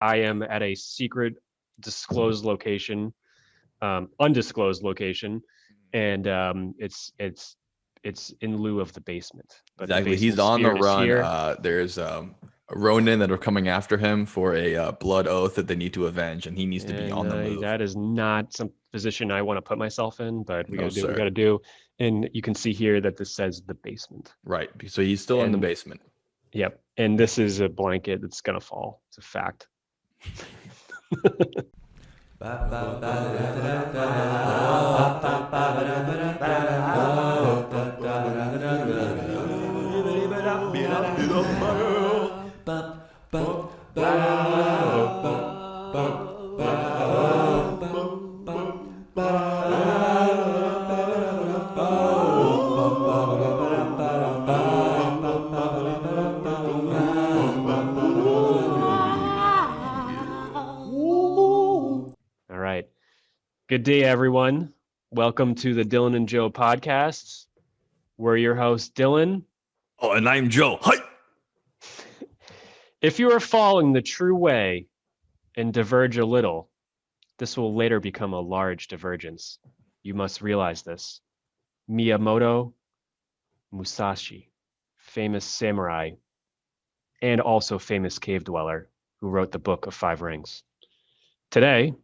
I am at a secret, disclosed location, undisclosed location, and it's in lieu of the basement. But the Exactly. He's basement on the spirit is run. here. There's Ronin that are coming after him for a blood oath that they need to avenge, and he needs to be And on the move. that is not some position I want to put myself in, but we got No, to do what we got sir. to do. And you can see here that this says the basement. Right. So he's still in the And basement. yep. And this is a blanket that's going to fall. It's a fact. All right. Good day, everyone. Welcome to the Dylan and Joe podcast. We're your host, Dylan. Oh, and I'm Joe. Hi. If you are following the true way and diverge a little, this will later become a large divergence. You must realize this. Miyamoto Musashi, famous samurai and also famous cave dweller who wrote the Book of Five Rings. Today,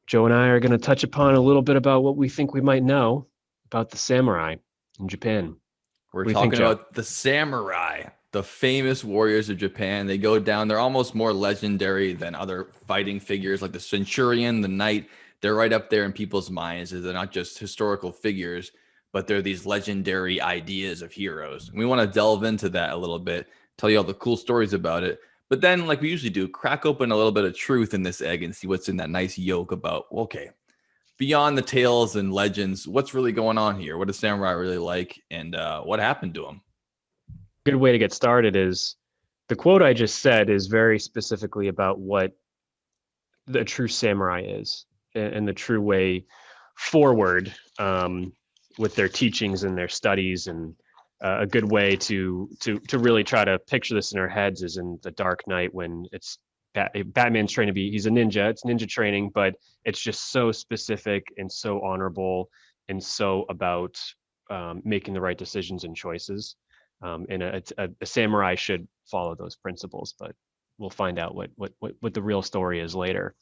Joe and I are going to touch upon a little bit about what we think we might know about the samurai in Japan. We're What do you think, talking Joe? about the samurai, the famous warriors of Japan. They go down. They're almost more legendary than other fighting figures like the centurion, the knight. They're right up there in people's minds. They're not just historical figures, but they're these legendary ideas of heroes. We want to delve into that a little bit, tell you all the cool stories about it. But then, like we usually do, crack open a little bit of truth in this egg and see what's in that nice yolk about, okay, beyond the tales and legends, what's really going on here? What does samurai really like? And what happened to him? Good way to get started is the quote I just said is very specifically about what the true samurai is and the true way forward with their teachings and their studies. And a good way to really try to picture this in our heads is in The Dark Knight when it's Batman's trying to be, he's a ninja, it's ninja training, but it's just so specific and so honorable and so about making the right decisions and choices. And a samurai should follow those principles, but we'll find out what the real story is later.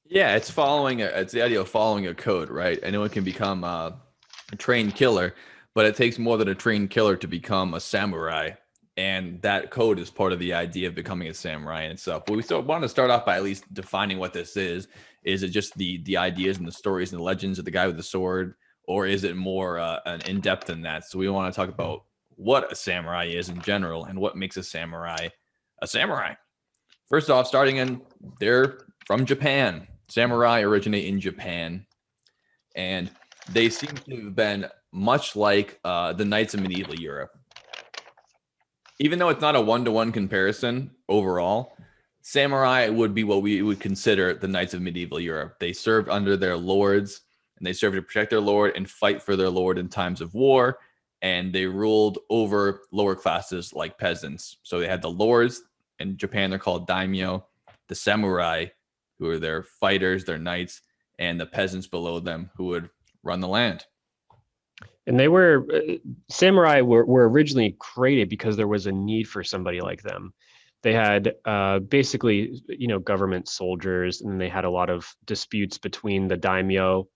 Yeah, it's it's the idea of following a code, right? Anyone can become a trained killer, but it takes more than a trained killer to become a samurai. And that code is part of the idea of becoming a samurai and itself. But we still want to start off by at least defining what this is. Is it just the ideas and the stories and the legends of the guy with the sword, or is it more an in depth than that? So we want to talk about what a samurai is in general and what makes a samurai a samurai. First off, starting in, they're from Japan. Samurai originate in Japan, and they seem to have been much like the knights of medieval Europe. Even though it's not a one-to-one comparison overall, samurai would be what we would consider the knights of medieval Europe. They served under their lords, and they served to protect their lord and fight for their lord in times of war, and they ruled over lower classes like peasants. So they had the lords. In Japan, they're called daimyo, the samurai, who are their fighters, their knights, and the peasants below them who would run the land. And they were samurai were originally created because there was a need for somebody like them. They had basically, government soldiers, and they had a lot of disputes between the daimyo,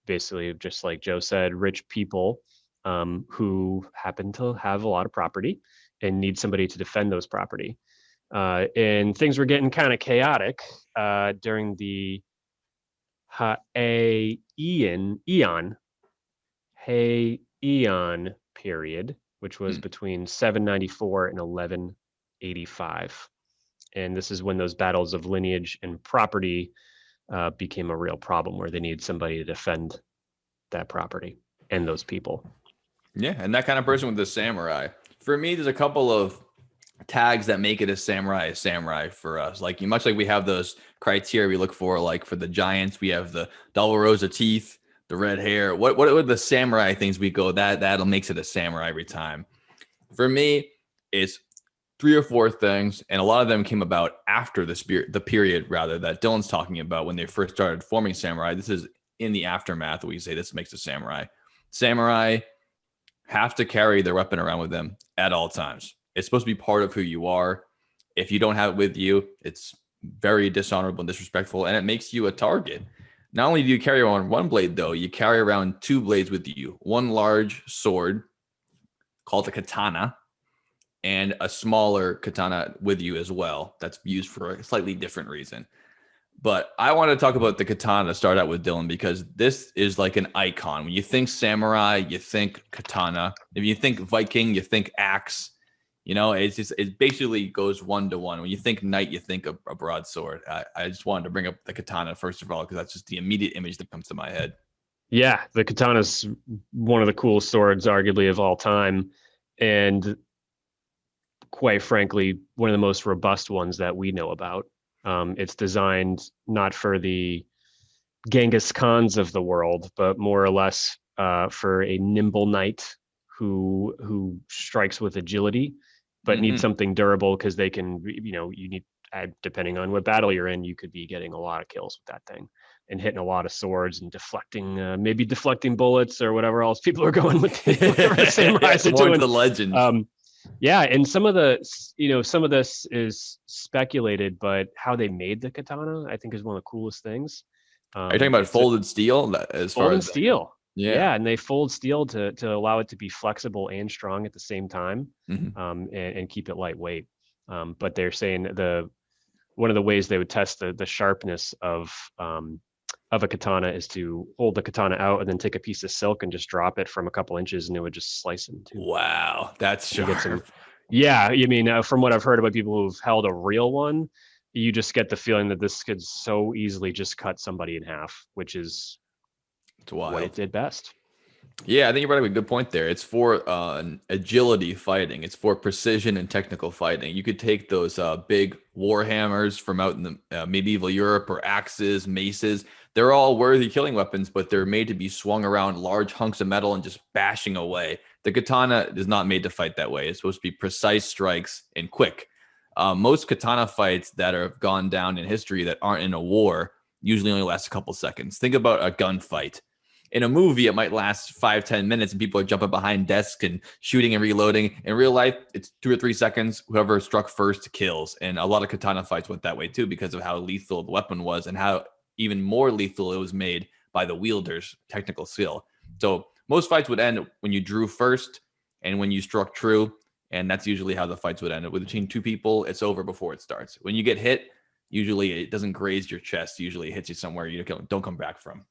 basically just like Joe said, rich people who happen to have a lot of property and need somebody to defend those property. And things were getting kind of chaotic during the Heian period, which was between 794 and 1185. And this is when those battles of lineage and property became a real problem, where they needed somebody to defend that property and those people. Yeah, and that kind of person with the samurai. For me, there's a couple of tags that make it a samurai for us. Like much like we have those criteria we look for, like for the giants, we have the double rows of teeth, the red hair. What are the samurai things we go that'll makes it a samurai every time? For me, it's three or four things, and a lot of them came about after the period rather that Dylan's talking about when they first started forming samurai. This is in the aftermath. We say this makes a samurai. Samurai have to carry their weapon around with them at all times. It's supposed to be part of who you are. If you don't have it with you, it's very dishonorable and disrespectful, and it makes you a target. Not only do you carry around one blade, though, you carry around two blades with you. One large sword called a katana, and a smaller katana with you as well. That's used for a slightly different reason. But I want to talk about the katana to start out with, Dylan, because this is like an icon. When you think samurai, you think katana. If you think Viking, you think axe. You know, it basically goes one to one. When you think knight, you think a broadsword. I just wanted to bring up the katana first of all, because that's just the immediate image that comes to my head. Yeah, the katana's one of the coolest swords, arguably, of all time. And quite frankly, one of the most robust ones that we know about. It's designed not for the Genghis Khans of the world, but more or less for a nimble knight who strikes with agility, but needs something durable because they can, you need, depending on what battle you're in, you could be getting a lot of kills with that thing and hitting a lot of swords and deflecting, maybe deflecting bullets or whatever else people are going with, whatever the samurais are doing. The legends. Yeah, and some of this is speculated, but how they made the katana, I think, is one of the coolest things. Are you talking about folded steel? As far folded as steel, yeah, and they fold steel to allow it to be flexible and strong at the same time, and keep it lightweight. But they're saying one of the ways they would test the sharpness of a katana is to hold the katana out and then take a piece of silk and just drop it from a couple inches, and it would just slice in two. Wow, that's sharp. Yeah, you mean from what I've heard about people who've held a real one, you just get the feeling that this could so easily just cut somebody in half, which is what it did best. Yeah, I think you brought up a good point there. It's for agility fighting. It's for precision and technical fighting. You could take those big war hammers from out in the medieval Europe, or axes, maces. They're all worthy killing weapons, but they're made to be swung around large hunks of metal and just bashing away. The katana is not made to fight that way. It's supposed to be precise strikes and quick. Most katana fights that have gone down in history that aren't in a war usually only last a couple seconds. Think about a gunfight. In a movie, it might last 5-10 minutes and people are jumping behind desks and shooting and reloading. In real life, it's 2 or 3 seconds. Whoever struck first kills. And a lot of katana fights went that way too, because of how lethal the weapon was and how even more lethal it was made by the wielder's technical skill. So most fights would end when you drew first and when you struck true. And that's usually how the fights would end. With between two people, it's over before it starts. When you get hit, usually it doesn't graze your chest. Usually it hits you somewhere you don't come back from.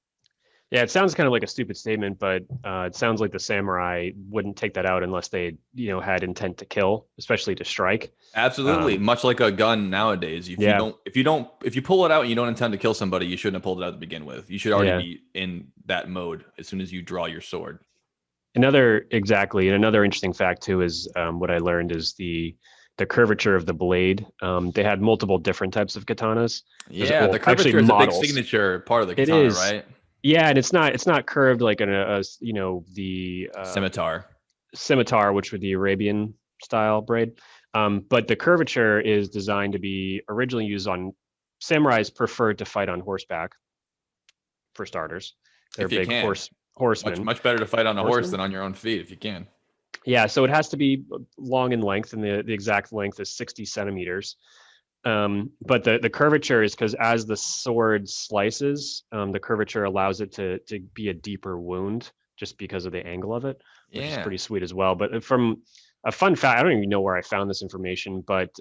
Yeah, it sounds kind of like a stupid statement, but it sounds like the samurai wouldn't take that out unless they, had intent to kill, especially to strike. Absolutely, much like a gun nowadays. If you pull it out and you don't intend to kill somebody, you shouldn't have pulled it out to begin with. You should already be in that mode as soon as you draw your sword. Another interesting fact too is what I learned is the curvature of the blade. They had multiple different types of katanas. Yeah, the curvature is models. A big signature part of the katana, right? Yeah, and it's not curved like the scimitar, which would the Arabian style braid. But the curvature is designed to be originally used on samurais preferred to fight on horseback. For starters, they're big horsemen. Much better to fight on a horse than on your own feet if you can. Yeah, so it has to be long in length, and the exact length is 60 centimeters. But the curvature is because as the sword slices, the curvature allows it to be a deeper wound just because of the angle of it, which is pretty sweet as well. But from a fun fact, I don't even know where I found this information, but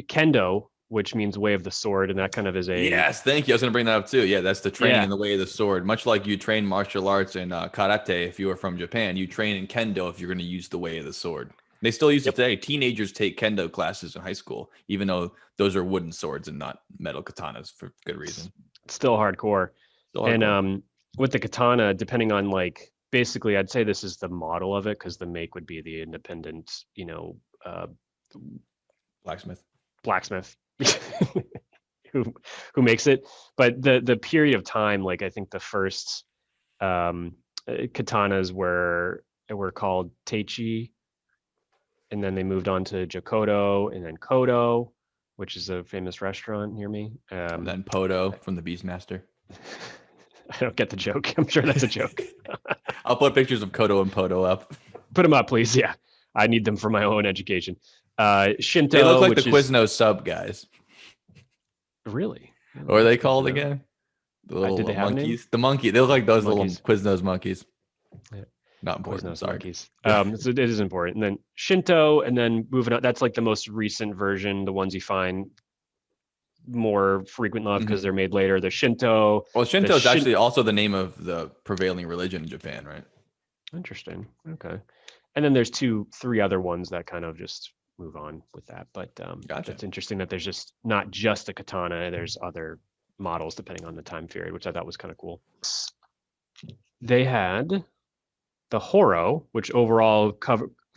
kendo, which means way of the sword, and that kind of is a... Yes, thank you. I was going to bring that up too. Yeah, that's the training in the way of the sword. Much like you train martial arts and karate if you are from Japan, you train in kendo if you're going to use the way of the sword. They still use it today. Teenagers take kendo classes in high school, even though those are wooden swords and not metal katanas for good reason. It's still hardcore. And with the katana, depending on basically, I'd say this is the model of it because the make would be the independent, blacksmith who makes it. But the period of time, I think the first katanas were called teichi. and then they moved on to Jokoto, and then Kodo, which is a famous restaurant near me. And then Poto from the Beastmaster. I don't get the joke. I'm sure that's a joke. I'll put pictures of Kodo and Poto up. Put them up, please. Yeah, I need them for my own education. Shinto, They look like which the is Quiznos sub guys. really. What are they That's good to called know. again? The little Did they have a name? monkeys. The monkey. They look like those Monkeys. little Quiznos monkeys. Yeah. Not important. Quiznos Sorry. monkeys. So it is important. And then Shinto, and then moving on. That's like the most recent version, the ones you find more frequent enough because they're made later. The Shinto. Well, Shinto is Shin- actually also the name of the prevailing religion in Japan, right? Interesting. Okay. And then there's 3 other ones that kind of just move on with that. But Gotcha. it's interesting that there's just not just a katana. There's other models depending on the time period, which I thought was kind of cool. They had the Horo, which overall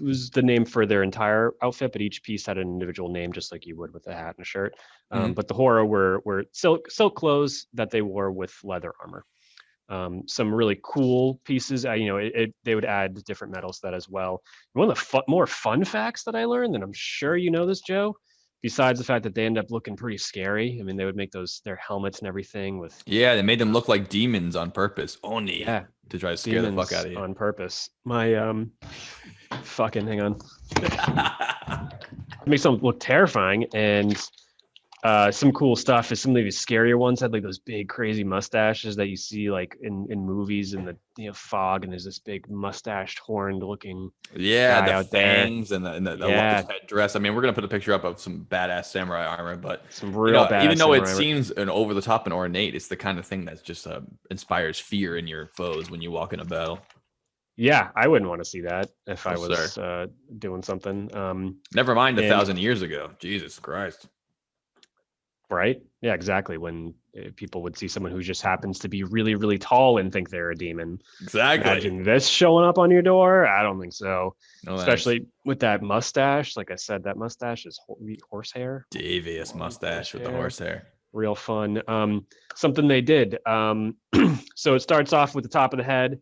was the name for their entire outfit, but each piece had an individual name, just like you would with a hat and a shirt. Mhm. But the Horo were silk clothes that they wore with leather armor. Some really cool pieces. They would add different metals to that as well. One of the more fun facts that I learned, and I'm sure you know this, Joe, besides the fact that they end up looking pretty scary. I mean, they would make their helmets and everything with Yeah, they made them look like demons on purpose. Oni. yeah, To try to scare the fuck demons out of you. on purpose. My fucking hang on. It makes them look terrifying, and some cool stuff is some of these scarier ones had like those big crazy mustaches that you see like in movies in the fog, and there's this big mustached horned looking Yeah, guy the out there. fangs and the Yeah. large headdress. I mean, we're gonna put a picture up of some badass samurai armor, but Some real badass even though it samurai- seems an over the top and ornate, it's the kind of thing that's just inspires fear in your foes when you walk in a battle. Yeah, I wouldn't want to see that if I No, was doing something. Never mind And- 1,000 years ago. Jesus Christ. Right? Yeah, exactly. When people would see someone who just happens to be really, really tall and think they're a demon. Exactly. Imagine this showing up on your door. I don't think so. No, Especially with that mustache. Like I said, that mustache is horsehair. devious mustache with the horsehair. Real fun. Something they did. So it starts off with the top of the head.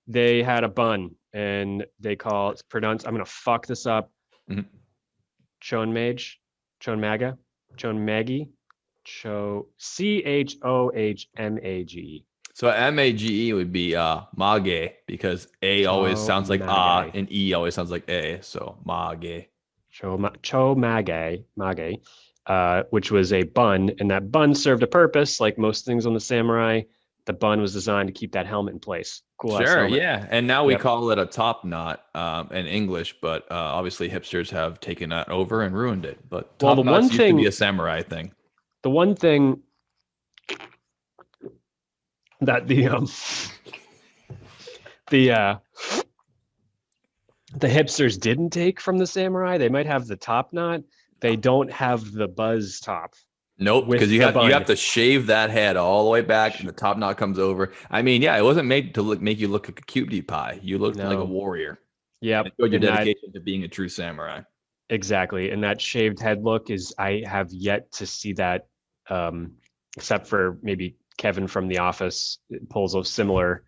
They had a bun, and they call it's pronounced. I'm gonna fuck this up. Mhm. Chonmage, Chonmaga, Chonmagi, Chhohmage. So MAGE would be Mage because A always sounds like Mage. and E always sounds like A. So Mage. Chomage, which was a bun, and that bun served a purpose. Like most things on the samurai, the bun was designed to keep that helmet in place. Cool. Sure, yeah. And now we Yep. call it a top knot in English, but obviously hipsters have taken that over and ruined it. But Well, top the knots one used to thing- be a samurai thing. The one thing that the hipsters didn't take from the samurai, they might have the top knot. They don't have the buzz top. Nope, with because you the have bun. to shave that head all the way back, and the top knot comes over. I mean, yeah, it wasn't made to make you look like a cutie pie. You looked like a No. warrior. Yep. It showed your and that- dedication to being a true samurai. Exactly. And that shaved head look is, I have yet to see that, except for maybe Kevin from The Office pulls a similar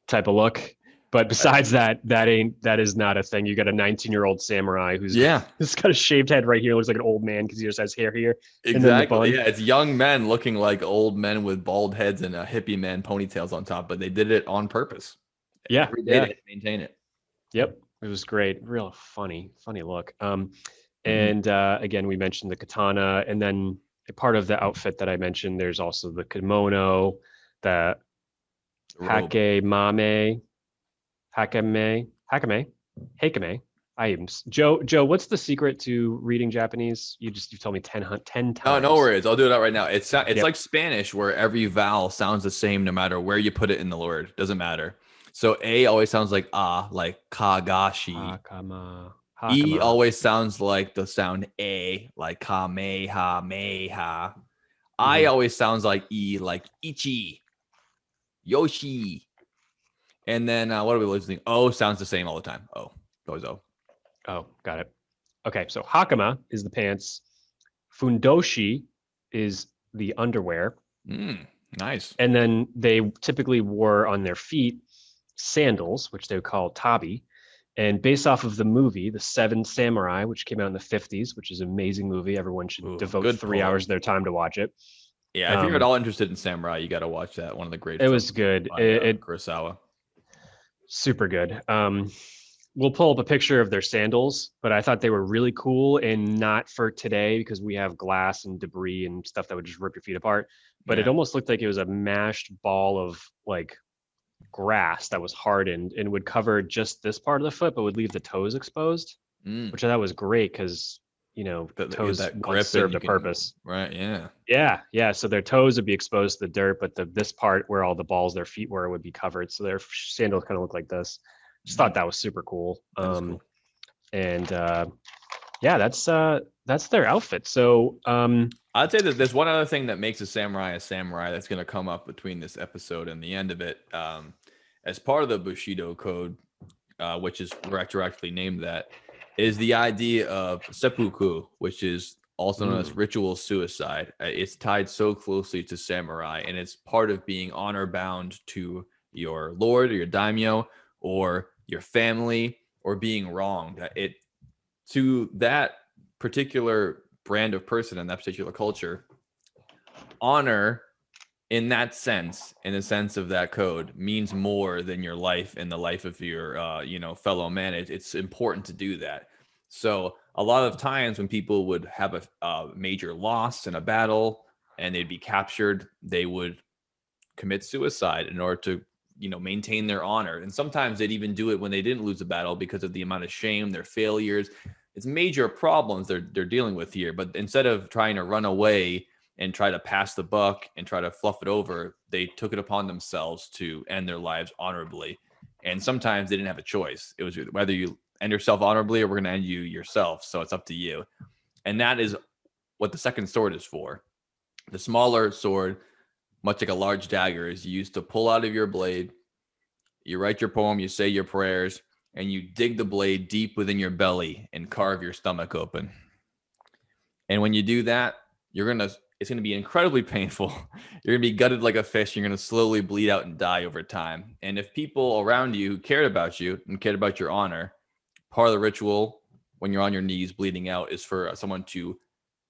type of look. But besides that is not a thing. You got a 19-year-old samurai who's Yeah, just got a shaved head right here, looks like an old man because he just has hair here. then the exactly. bun. Yeah, it's young men looking like old men with bald heads and hippie man ponytails on top, but they did it on purpose. Yeah. Every day Yeah. they had to maintain it. Yep. It was great. Real funny look. Mm-hmm. And again, we mentioned the katana, and then a part of the outfit that I mentioned, there's also the kimono, the The robe. hakame. Joe, what's the secret to reading Japanese? You've told me 10 times. Oh, no worries. I'll do it out right now. It's Yep. like Spanish where every vowel sounds the same no matter where you put it in the word. Doesn't matter. So A always sounds like like kagashi. Hakama. E always sounds like the sound A, like kamehameha. I always sounds like E, like ichi, yoshi. And then what are we listening? O sounds the same all the time. O, always O. Oh, got it. Okay, so hakama is the pants. Fundoshi is the underwear. Nice. And then they typically wore on their feet sandals, which they would call tabi. And based off of the movie, The Seven Samurai, which came out in the 50s, which is an amazing movie. Everyone should Ooh, devote good 3 hours pull. of their time to watch it. Yeah, if you're at Um, all interested in samurai, you got to watch that. One of the great it was films good. by It Kurosawa. super good. We'll pull up a picture of their sandals, but I thought they were really cool and not for today because we have glass and debris and stuff that would just rip your feet apart. But it Yeah. almost looked like it was a mashed ball of like grass that was hardened and would cover just this part of the foot, but would leave the toes exposed, Mm. which I thought was great because Get toes that once grip and served you a can, purpose. right? Yeah. Yeah, yeah. So their toes would be exposed to the dirt, but this part where all the balls their feet were would be covered. So their sandals kind of look like this. Just thought Mm, that was super cool. that is cool. And yeah, that's their outfit. So I'd say that there's one other thing that makes a samurai that's going to come up between this episode and the end of it. As part of the Bushido code, which is retroactively named that, is the idea of seppuku, which is also known as ritual suicide. It's tied so closely to samurai, and it's part of being honor bound to your lord or your daimyo or your family or being wronged. It to that particular brand of person in that particular culture, honor in that sense, in the sense of that code, means more than your life and the life of your fellow man. It's important to do that. So a lot of times when people would have a major loss in a battle and they'd be captured, they would commit suicide in order to maintain their honor. And sometimes they'd even do it when they didn't lose a battle because of the amount of shame, their failures. It's major problems they're dealing with here. But instead of trying to run away and try to pass the buck and try to fluff it over, they took it upon themselves to end their lives honorably. And sometimes they didn't have a choice. It was whether you end yourself honorably or we're going to end you yourself. So it's up to you. And that is what the second sword is for. The smaller sword, much like a large dagger, is used to pull out of your blade. You write your poem, you say your prayers, and you dig the blade deep within your belly and carve your stomach open. And when you do that, it's gonna be incredibly painful. You're gonna be gutted like a fish. You're gonna slowly bleed out and die over time. And if people around you who cared about you and cared about your honor, part of the ritual when you're on your knees bleeding out is for someone to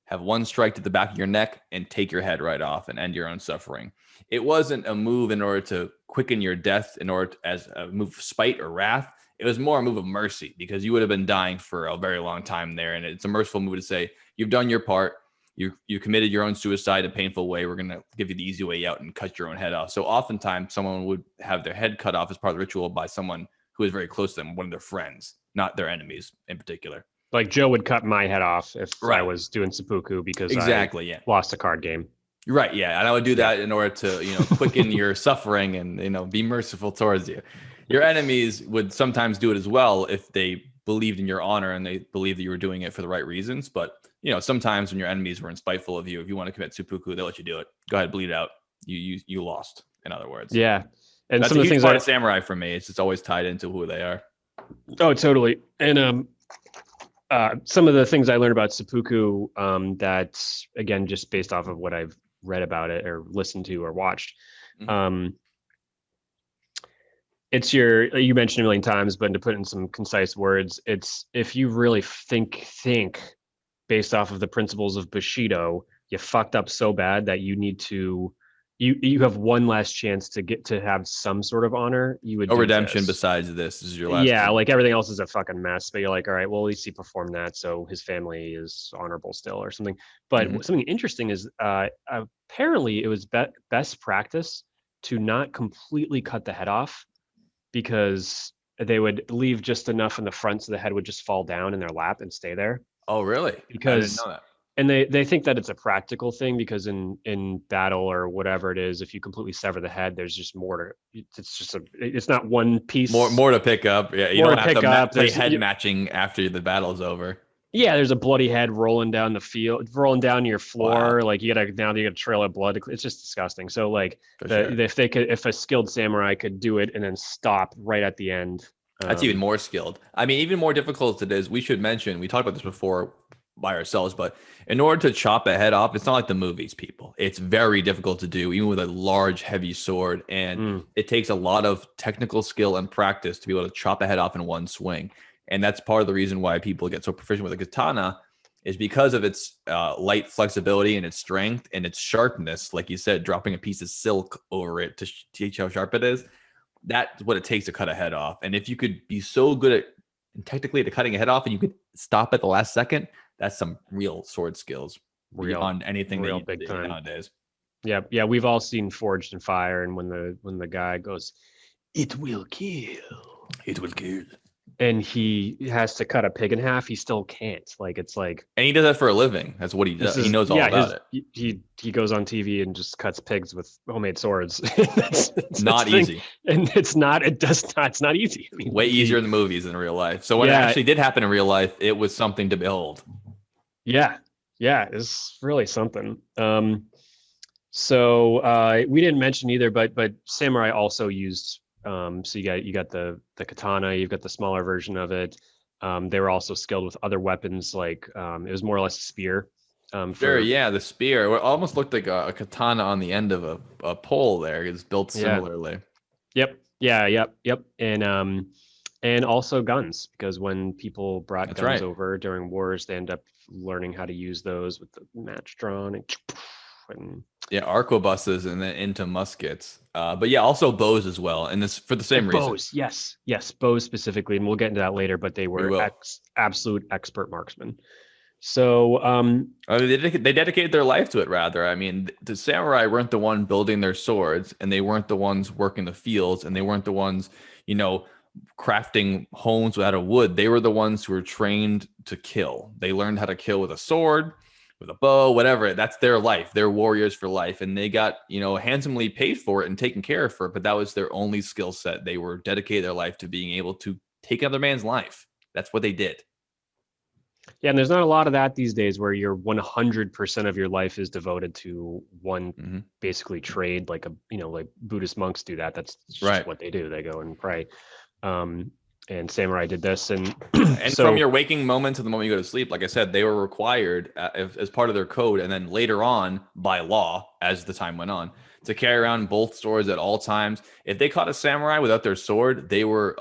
have one strike to the back of your neck and take your head right off and end your own suffering. It wasn't a move in order to quicken your death as a move of spite or wrath. It was more a move of mercy because you would have been dying for a very long time there. And it's a merciful move to say, you've done your part. You committed your own suicide in a painful way. We're going to give you the easy way out and cut your own head off. So oftentimes someone would have their head cut off as part of the ritual by someone who is very close to them, one of their friends, not their enemies in particular. like Joe would cut my head off if I Right. was doing seppuku because Exactly. I Yeah. lost a card game. Right. Yeah. And I would do that in order to, quicken your suffering and, be merciful towards you. Your enemies would sometimes do it as well if they believed in your honor and they believed that you were doing it for the right reasons. But, sometimes when your enemies were spiteful of you, if you want to commit seppuku, they'll let you do it. Go ahead, bleed it out. You lost, in other words. Yeah. And That's some a of the huge things part of samurai for me. It's just always tied into who they are. Oh, totally. And some of the things I learned about seppuku that, again, just based off of what I've read about it or listened to or watched, it's you mentioned a million times, but to put in some concise words, it's if you really think based off of the principles of Bushido, you fucked up so bad that you need to, you have one last chance to get to have some sort of honor. You would No do redemption this. besides this is your last. Yeah, like everything else is a fucking mess, but you're like, all right, well, at least he performed that, so his family is honorable still or something. But something interesting is apparently it was best practice to not completely cut the head off because they would leave just enough in the front so the head would just fall down in their lap and stay there. Oh, really? Because I didn't know that. and they think that it's a practical thing because in battle or whatever it is, if you completely sever the head, there's just more to it's not one piece. More to pick up. Yeah, you More don't to have pick to up. play There's- head you- matching after the battle's over. Yeah, there's a bloody head rolling down the field, rolling down your floor. Wow. Like you gotta trail of blood. It's just disgusting. So like For sure. if a skilled samurai could do it and then stop right at the end. That's even more skilled. I mean, even more difficult it is. We should mention, we talked about this before by ourselves, but in order to chop a head off, it's not like the movies, people. impossible. It's very difficult to do, even with a large, heavy sword. And Mm. it takes a lot of technical skill and practice to be able to chop a head off in one swing. And that's part of the reason why people get so proficient with a katana, is because of its light flexibility and its strength and its sharpness. Like you said, dropping a piece of silk over it to teach how sharp it is. That's what it takes to cut a head off. And if you could be so good at technically to cutting a head off and you could stop at the last second, that's some real sword skills beyond anything that real you big see time. nowadays. Yeah, yeah, we've all seen Forged in Fire, and when the guy goes, "It will kill," It will kill. and he has to cut a pig in half, he still can't. Like it's like And he does that for a living. That's what he does. this He is knows all about it. he goes on TV and just cuts pigs with homemade swords. It's Not thing. easy. And it's not it's not easy. I mean, Way easier in the movies than in real life. So when it Yeah. actually did happen in real life, it was something to behold. Yeah, it's really something. So we didn't mention either, but samurai also used so you got the katana, you've got the smaller version of it. They were also skilled with other weapons, like it was more or less a spear. Sure, yeah, the spear. It almost looked like a katana on the end of a pole there. It's built Yeah. similarly. Yep. Yeah. Yep. And also guns, because when people brought That's guns right. over during wars, they end up learning how to use those with the match drawn and Yeah, arquebuses and then into muskets. But yeah, also bows as well. And this for the same reason. bows. Yes, bows specifically, and we'll get into that later. But they We were will. absolute expert marksmen. So I mean, they dedicated their life to it, rather. I mean, the samurai weren't the one building their swords, and they weren't the ones working the fields, and they weren't the ones, crafting homes out of wood. They were the ones who were trained to kill. They learned how to kill with a sword, with a bow, whatever. That's their life. They're warriors for life, and they got, handsomely paid for it and taken care of for it. But that was their only skill set. They were dedicated their life to being able to take another man's life. That's what they did. yeah, and there's not a lot of that these days where your 100% of your life is devoted to one Mm-hmm. basically trade, like like Buddhist monks do that. That's just Right. what they do. They go and pray. And samurai did this, and And so from your waking moment to the moment you go to sleep, like I said, they were required as part of their code, and then later on by law, as the time went on, to carry around both swords at all times. If they caught a samurai without their sword, they were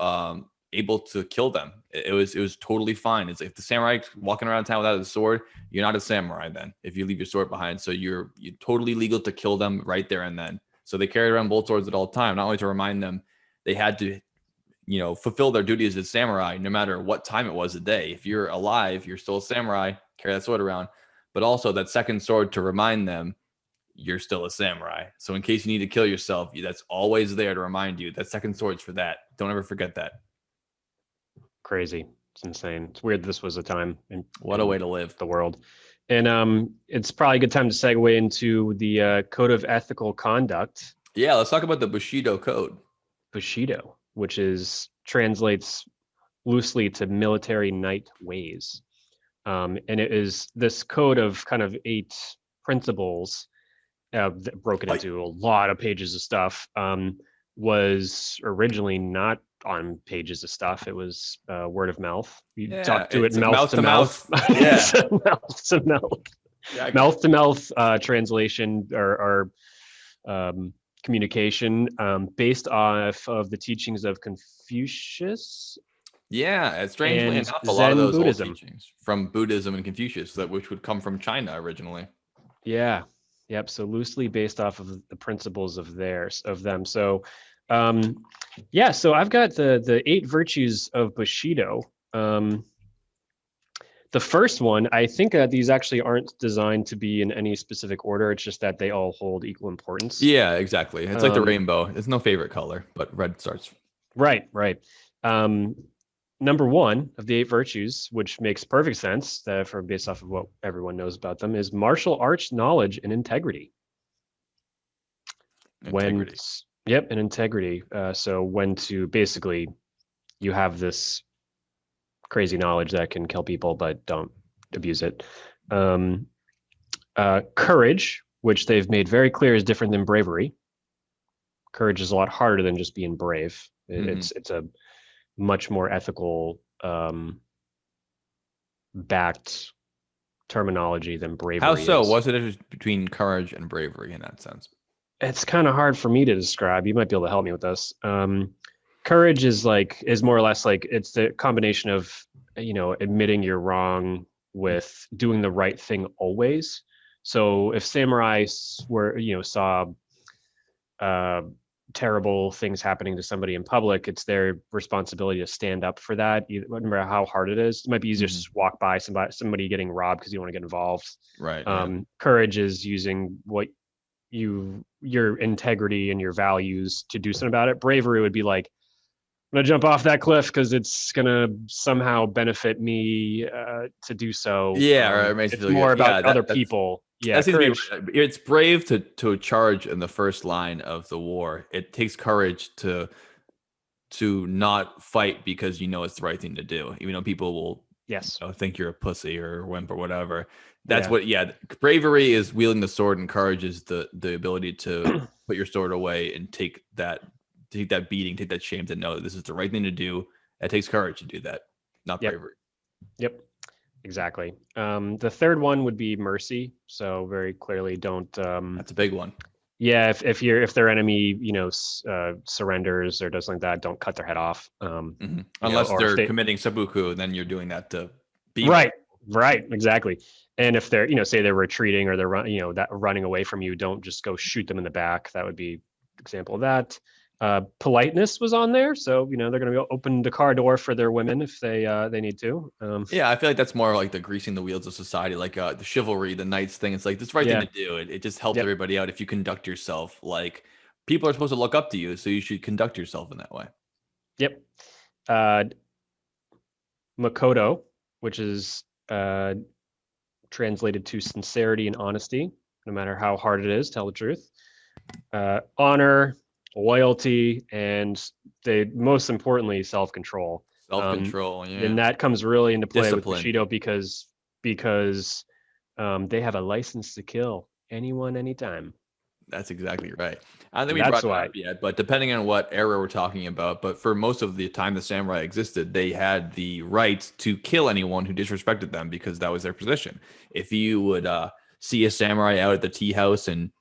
able to kill them. It was totally fine. It's like if the samurai walking around town without a sword, you're not a samurai then. If you leave your sword behind, so you're totally legal to kill them right there and then. So they carried around both swords at all time, not only to remind them they had to fulfill their duties as samurai no matter what time it was a day. If you're alive, you're still a samurai, carry that sword around, but also that second sword to remind them you're still a samurai. So in case you need to kill yourself, that's always there to remind you that second sword's for that. Don't ever forget that. crazy. It's insane. It's weird this was a time in What a way to live. the world. And it's probably a good time to segue into the Code of Ethical Conduct, Yeah, let's talk about the Bushido Code. Bushido, which translates loosely to military knight ways. And it is this code of kind of 8 principles broken into a lot of pages of stuff. Was originally not on pages of stuff. It was word of mouth. You talk to it mouth to mouth. Yeah. Mouth to mouth. Yeah, Mouth to mouth translation or communication based off of the teachings of Confucius. Yeah, strangely And enough, a lot of Zen those Buddhism. old teachings from Buddhism and Confucius, which would come from China originally. Yeah. Yep. So loosely based off of the principles of them. So so I've got the 8 virtues of Bushido. The first one, I think these actually aren't designed to be in any specific order. It's just that they all hold equal importance. Yeah, exactly. It's like the rainbow. It's no favorite color, but red starts. Right. Number 1 of the 8 virtues, which makes perfect sense based off of what everyone knows about them, is martial arts knowledge and integrity. Integrity. And integrity. So when to basically, you have this crazy knowledge that can kill people, but don't abuse it. Courage, which they've made very clear is different than bravery. Courage is a lot harder than just being brave. It's a much more ethical backed terminology than bravery. How so? is. What's the difference between courage and bravery in that sense? It's kind of hard for me to describe. You might be able to help me with this. Courage is more or less like it's the combination of admitting you're wrong with doing the right thing always. So if samurais were saw uh, terrible things happening to somebody in public, it's their responsibility to stand up for that. No matter how hard it is, it might be easier to Mhm. just walk by somebody getting robbed because you don't want to get involved. Right. Yeah. Courage is using your integrity and your values to do something about it. Bravery would be like, I'm gonna jump off that cliff because it's gonna somehow benefit me to do so. Yeah. Right. It makes you It's feel more good. about Yeah. other That's people. Yeah, that seems to courage. be. It's brave to charge in the first line of the war. It takes courage to not fight because you know it's the right thing to do, even though people will Yes. think you're a pussy or a wimp or whatever. That's Yeah. what. Yeah. Bravery is wielding the sword, and courage is the ability to put your sword away and take that beating, take that shame to know that this is the right thing to do. It takes courage to do that, not Yep. bravery. Yep. Exactly. The third one would be mercy. So very clearly, don't. That's a big one. Yeah, if their enemy surrenders or does something like that, don't cut their head off. Unless Or if they're they committing seppuku, then you're doing that to be right, right, exactly. And if they're say they're retreating or they're that running away from you, don't just go shoot them in the back. That would be example of that. Politeness was on there, so they're going to open the car door for their women if they need to. Yeah, I feel like that's more like the greasing the wheels of society, like the chivalry, the knights thing. It's like this right thing Yeah. to do. It just helps Yep. everybody out if you conduct yourself like people are supposed to look up to you, so you should conduct yourself in that way. Yep. Uh, Makoto, which is translated to sincerity and honesty, no matter how hard it is, tell the truth. Honor, loyalty, and most importantly, self-control. Self-control, And yeah. that comes really into play with Discipline. Bushido because they have a license to kill anyone, anytime. That's exactly right. I don't think And we that's brought it why. up yet, but depending on what era we're talking about, but for most of the time the samurai existed, they had the right to kill anyone who disrespected them because that was their position. If you would see a samurai out at the tea house and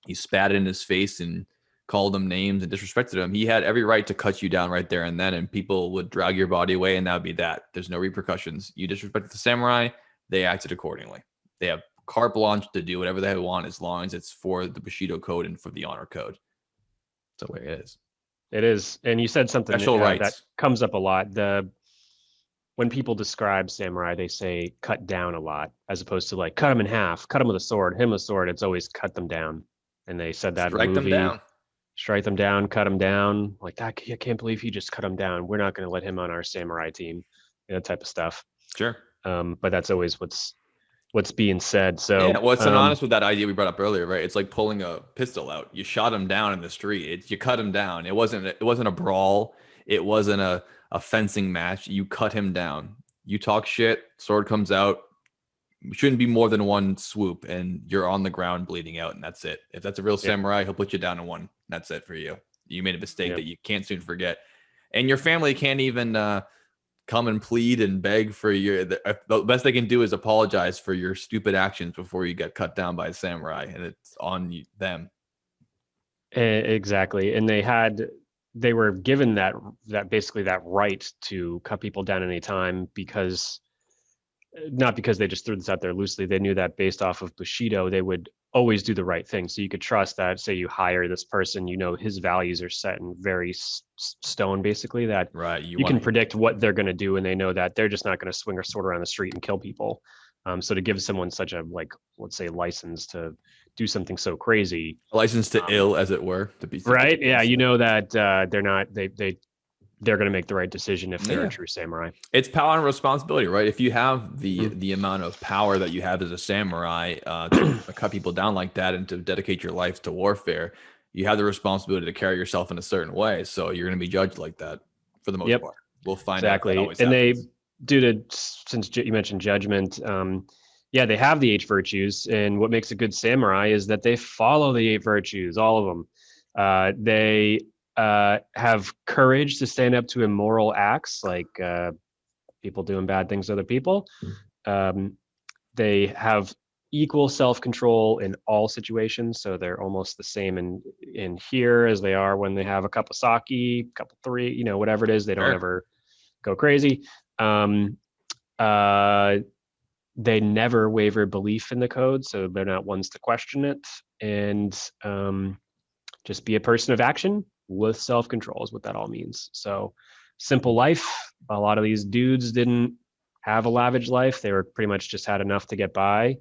he spat in his face and called him names and disrespected him, he had every right to cut you down right there and then, and people would drag your body away, and that would be that. There's no repercussions. You disrespected the samurai, they acted accordingly. They have carte blanche to do whatever they want as long as it's for the Bushido code and for the honor code. That's the way it is. It is. And you said something Special that rights. comes up a lot. When people describe samurai, they say cut down a lot, as opposed to like cut them in half, cut them with a sword, him with a sword. It's always cut them down. And they said that in the Strike them movie. down. Strike them down, cut them down. Like that, I can't believe he just cut them down. We're not going to let him on our samurai team, type of stuff. Sure. But that's always what's being said. So Yeah, well, it's synonymous with that idea we brought up earlier, right? It's like pulling a pistol out. You shot him down in the street. You cut him down. It wasn't a brawl. It wasn't a fencing match. You cut him down. You talk shit, sword comes out. Shouldn't be more than one swoop, and you're on the ground bleeding out, and that's it. If that's a real samurai, he'll put you down in one. That's it for you. You made a mistake that you can't soon forget, and your family can't even come and plead and beg for the best they can do is apologize for your stupid actions before you get cut down by a samurai, and it's on them. Exactly. And they were given that basically that right to cut people down any time because not because they just threw this out there loosely. They knew that based off of Bushido, they would always do the right thing. So you could trust that, say you hire this person, his values are set in very stone, basically, that Right. you can predict what they're going to do. And they know that they're just not going to swing a sword around the street and kill people. So to give someone such a, let's say, license to do something so crazy. A license to ill, as it were. To be right. Yeah. That they're not, they're going to make the right decision if they're a true samurai. It's power and responsibility, right? If you have the amount of power that you have as a samurai to cut people down like that and to dedicate your life to warfare, you have the responsibility to carry yourself in a certain way. So you're going to be judged like that for the most part. We'll find out. Exactly. And since you mentioned judgment, they have the 8 virtues. And what makes a good samurai is that they follow the 8 virtues, all of them. They have courage to stand up to immoral acts like people doing bad things to other people. They have equal self-control in all situations. So they're almost the same in here as they are when they have a cup of sake, cup of three, whatever it is. They don't Sure. ever go crazy. Um, uh, they never waver belief in the code, so they're not ones to question it. And just be a person of action with self-control is what that all means. So simple life. A lot of these dudes didn't have a lavish life. They were pretty much just had enough to get by.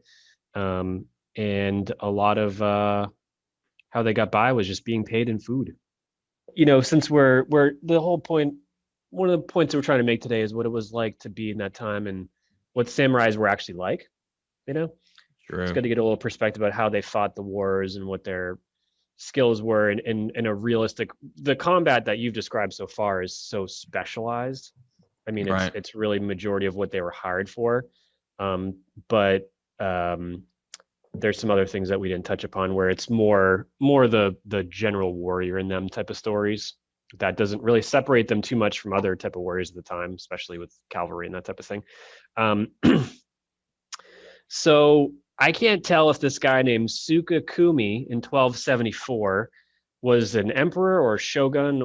Um, and a lot of how they got by was just being paid in food. Since we're the whole point, one of the points that we're trying to make today is what it was like to be in that time and what samurais were actually like. It's True. good to get a little perspective about how they fought the wars and what their skills were in a realistic. The combat that you've described so far is so specialized. I mean, it's Right. it's really majority of what they were hired for. But there's some other things that we didn't touch upon where it's more the general warrior in them type of stories that doesn't really separate them too much from other type of warriors of the time, especially with cavalry and that type of thing. um, so I can't tell if this guy named Suka Kumi in 1274 was an emperor or shogun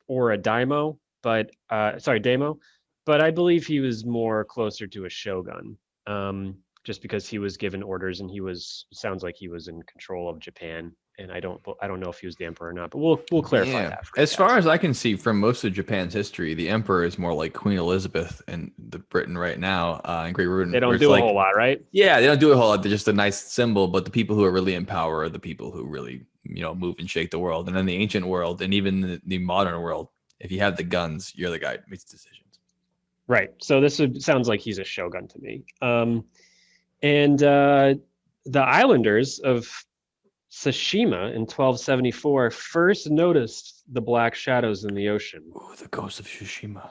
or a daimo, but daimo, but I believe he was more closer to a shogun, just because he was given orders and sounds like he was in control of Japan. And I don't know if he was the emperor or not, but we'll clarify Yeah. that for you As guys. far as I can see from most of Japan's history, the emperor is more like Queen Elizabeth in the Britain right now, in Great They Britain, where don't it's do a whole like, lot, right? yeah, they don't do a whole lot. They're just a nice symbol, but the people who are really in power are the people who really, move and shake the world. And in the ancient world and even the modern world, if you have the guns, you're the guy who makes decisions. Right. So sounds like he's a shogun to me. And the islanders of Tsushima in 1274 first noticed the black shadows in the ocean. Ooh, the ghost of Tsushima.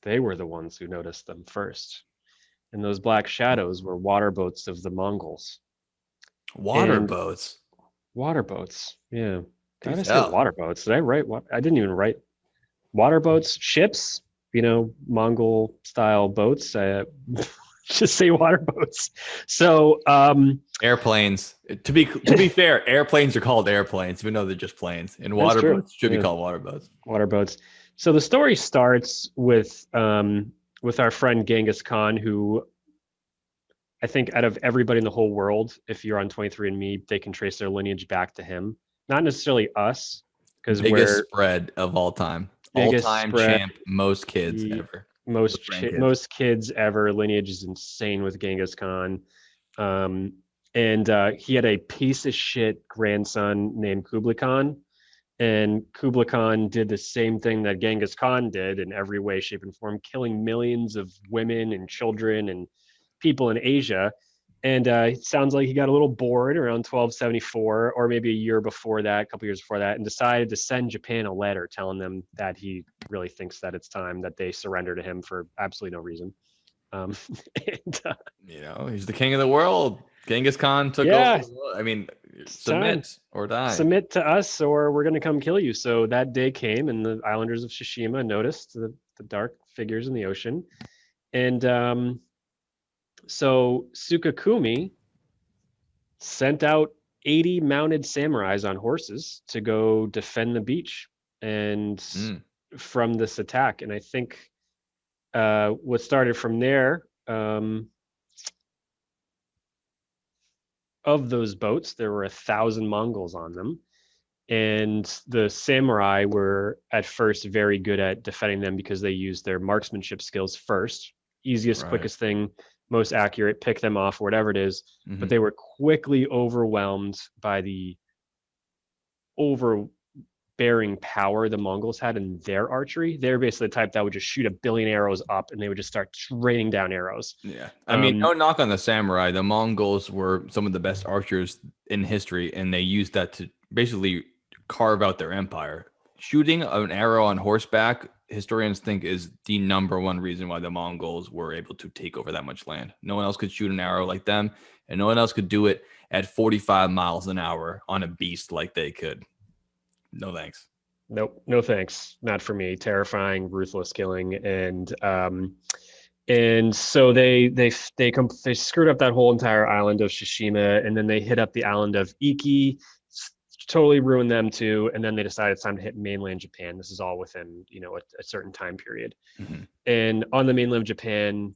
They were the ones who noticed them first. And those black shadows were water boats of the Mongols. Water And boats. water boats, yeah. How did I Peace say out. water boats? Did I write what? I didn't even write water boats, ships, Mongol style boats. Just say water boats. So Airplanes. To be fair, airplanes are called airplanes, even though they're just planes. And that's water true. boats should be Yeah, called water boats. water boats. So the story starts with our friend Genghis Khan, who I think out of everybody in the whole world, if you're on 23andMe, they can trace their lineage back to him. Not necessarily us, because Biggest we're spread of all time. All biggest time spread. champ, most kids The ever. most Most grandkids. most kids ever. Lineage is insane with Genghis Khan. Um, and he had a piece of shit grandson named Kublai Khan. And Kublai Khan did the same thing that Genghis Khan did in every way, shape, and form, killing millions of women and children and people in Asia. And it sounds like he got a little bored around 1274, or maybe a year before that, a couple years before that, and decided to send Japan a letter telling them that he really thinks that it's time that they surrender to him for absolutely no reason. Um, and, He's the king of the world. Genghis Khan took over yeah, the world. I mean, it's time. submit or die. Submit to us or we're going to come kill you. So that day came, and the islanders of Tsushima noticed the dark figures in the ocean. And so Sukakumi sent out 80 mounted samurais on horses to go defend the beach and from this attack. And I think what started from there, of those boats, there were 1,000 Mongols on them. And the samurai were at first very good at defending them because they used their marksmanship skills first. Easiest, Right. quickest thing, most accurate, pick them off, whatever it is. Mhm. But they were quickly overwhelmed by the overbearing power the Mongols had in their archery. They're basically the type that would just shoot a billion arrows up and they would just start raining down arrows. Yeah. I mean, no knock on the samurai. The Mongols were some of the best archers in history, and they used that to basically carve out their empire. Shooting an arrow on horseback, historians think, is the number one reason why the Mongols were able to take over that much land. No one else could shoot an arrow like them, and no one else could do it at 45 miles an hour on a beast like they could. No thanks. Nope, no thanks. Not for me. Terrifying, ruthless killing. And And so they screwed up that whole entire island of Shishima, and then they hit up the island of Iki, totally ruined them too. And then they decided it's time to hit mainland Japan. This is all within a certain time period. Mhm. And on the mainland of Japan,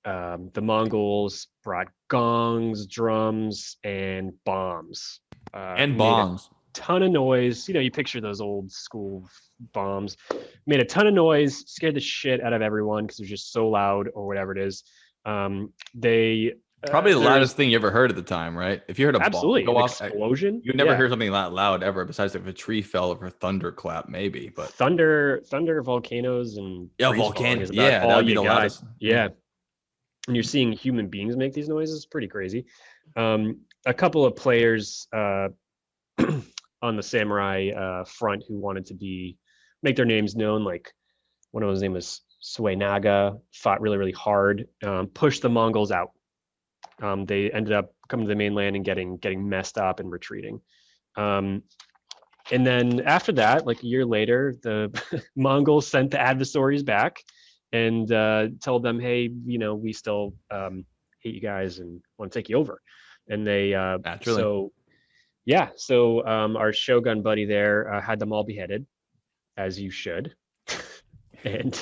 the Mongols brought gongs, drums, and bombs. And Made a bongs. ton of noise. You picture those old school bombs. Made a ton of noise, scared the shit out of everyone because it was just so loud or whatever it is. They Probably the there's loudest thing you ever heard at the time, right? If you heard a bomb absolutely go an off, explosion. you'd never Yeah, hear something that loud ever, besides if a tree fell or a thunderclap, maybe. But thunder, volcanoes, and yeah, trees falling volcano. is about Yeah, that all would be you the got. loudest. Yeah, and you're seeing human beings make these noises. Pretty crazy. A couple of players on the samurai front who wanted to make their names known. Like one of his name was Suenaga, fought really, really hard, pushed the Mongols out. They ended up coming to the mainland and getting messed up and retreating. Um, and then after that, like a year later, the Mongols sent the adversaries back and told them, hey, we still hate you guys and want to take you over. And they Naturally, so yeah, so our Shogun buddy there had them all beheaded, as you should. And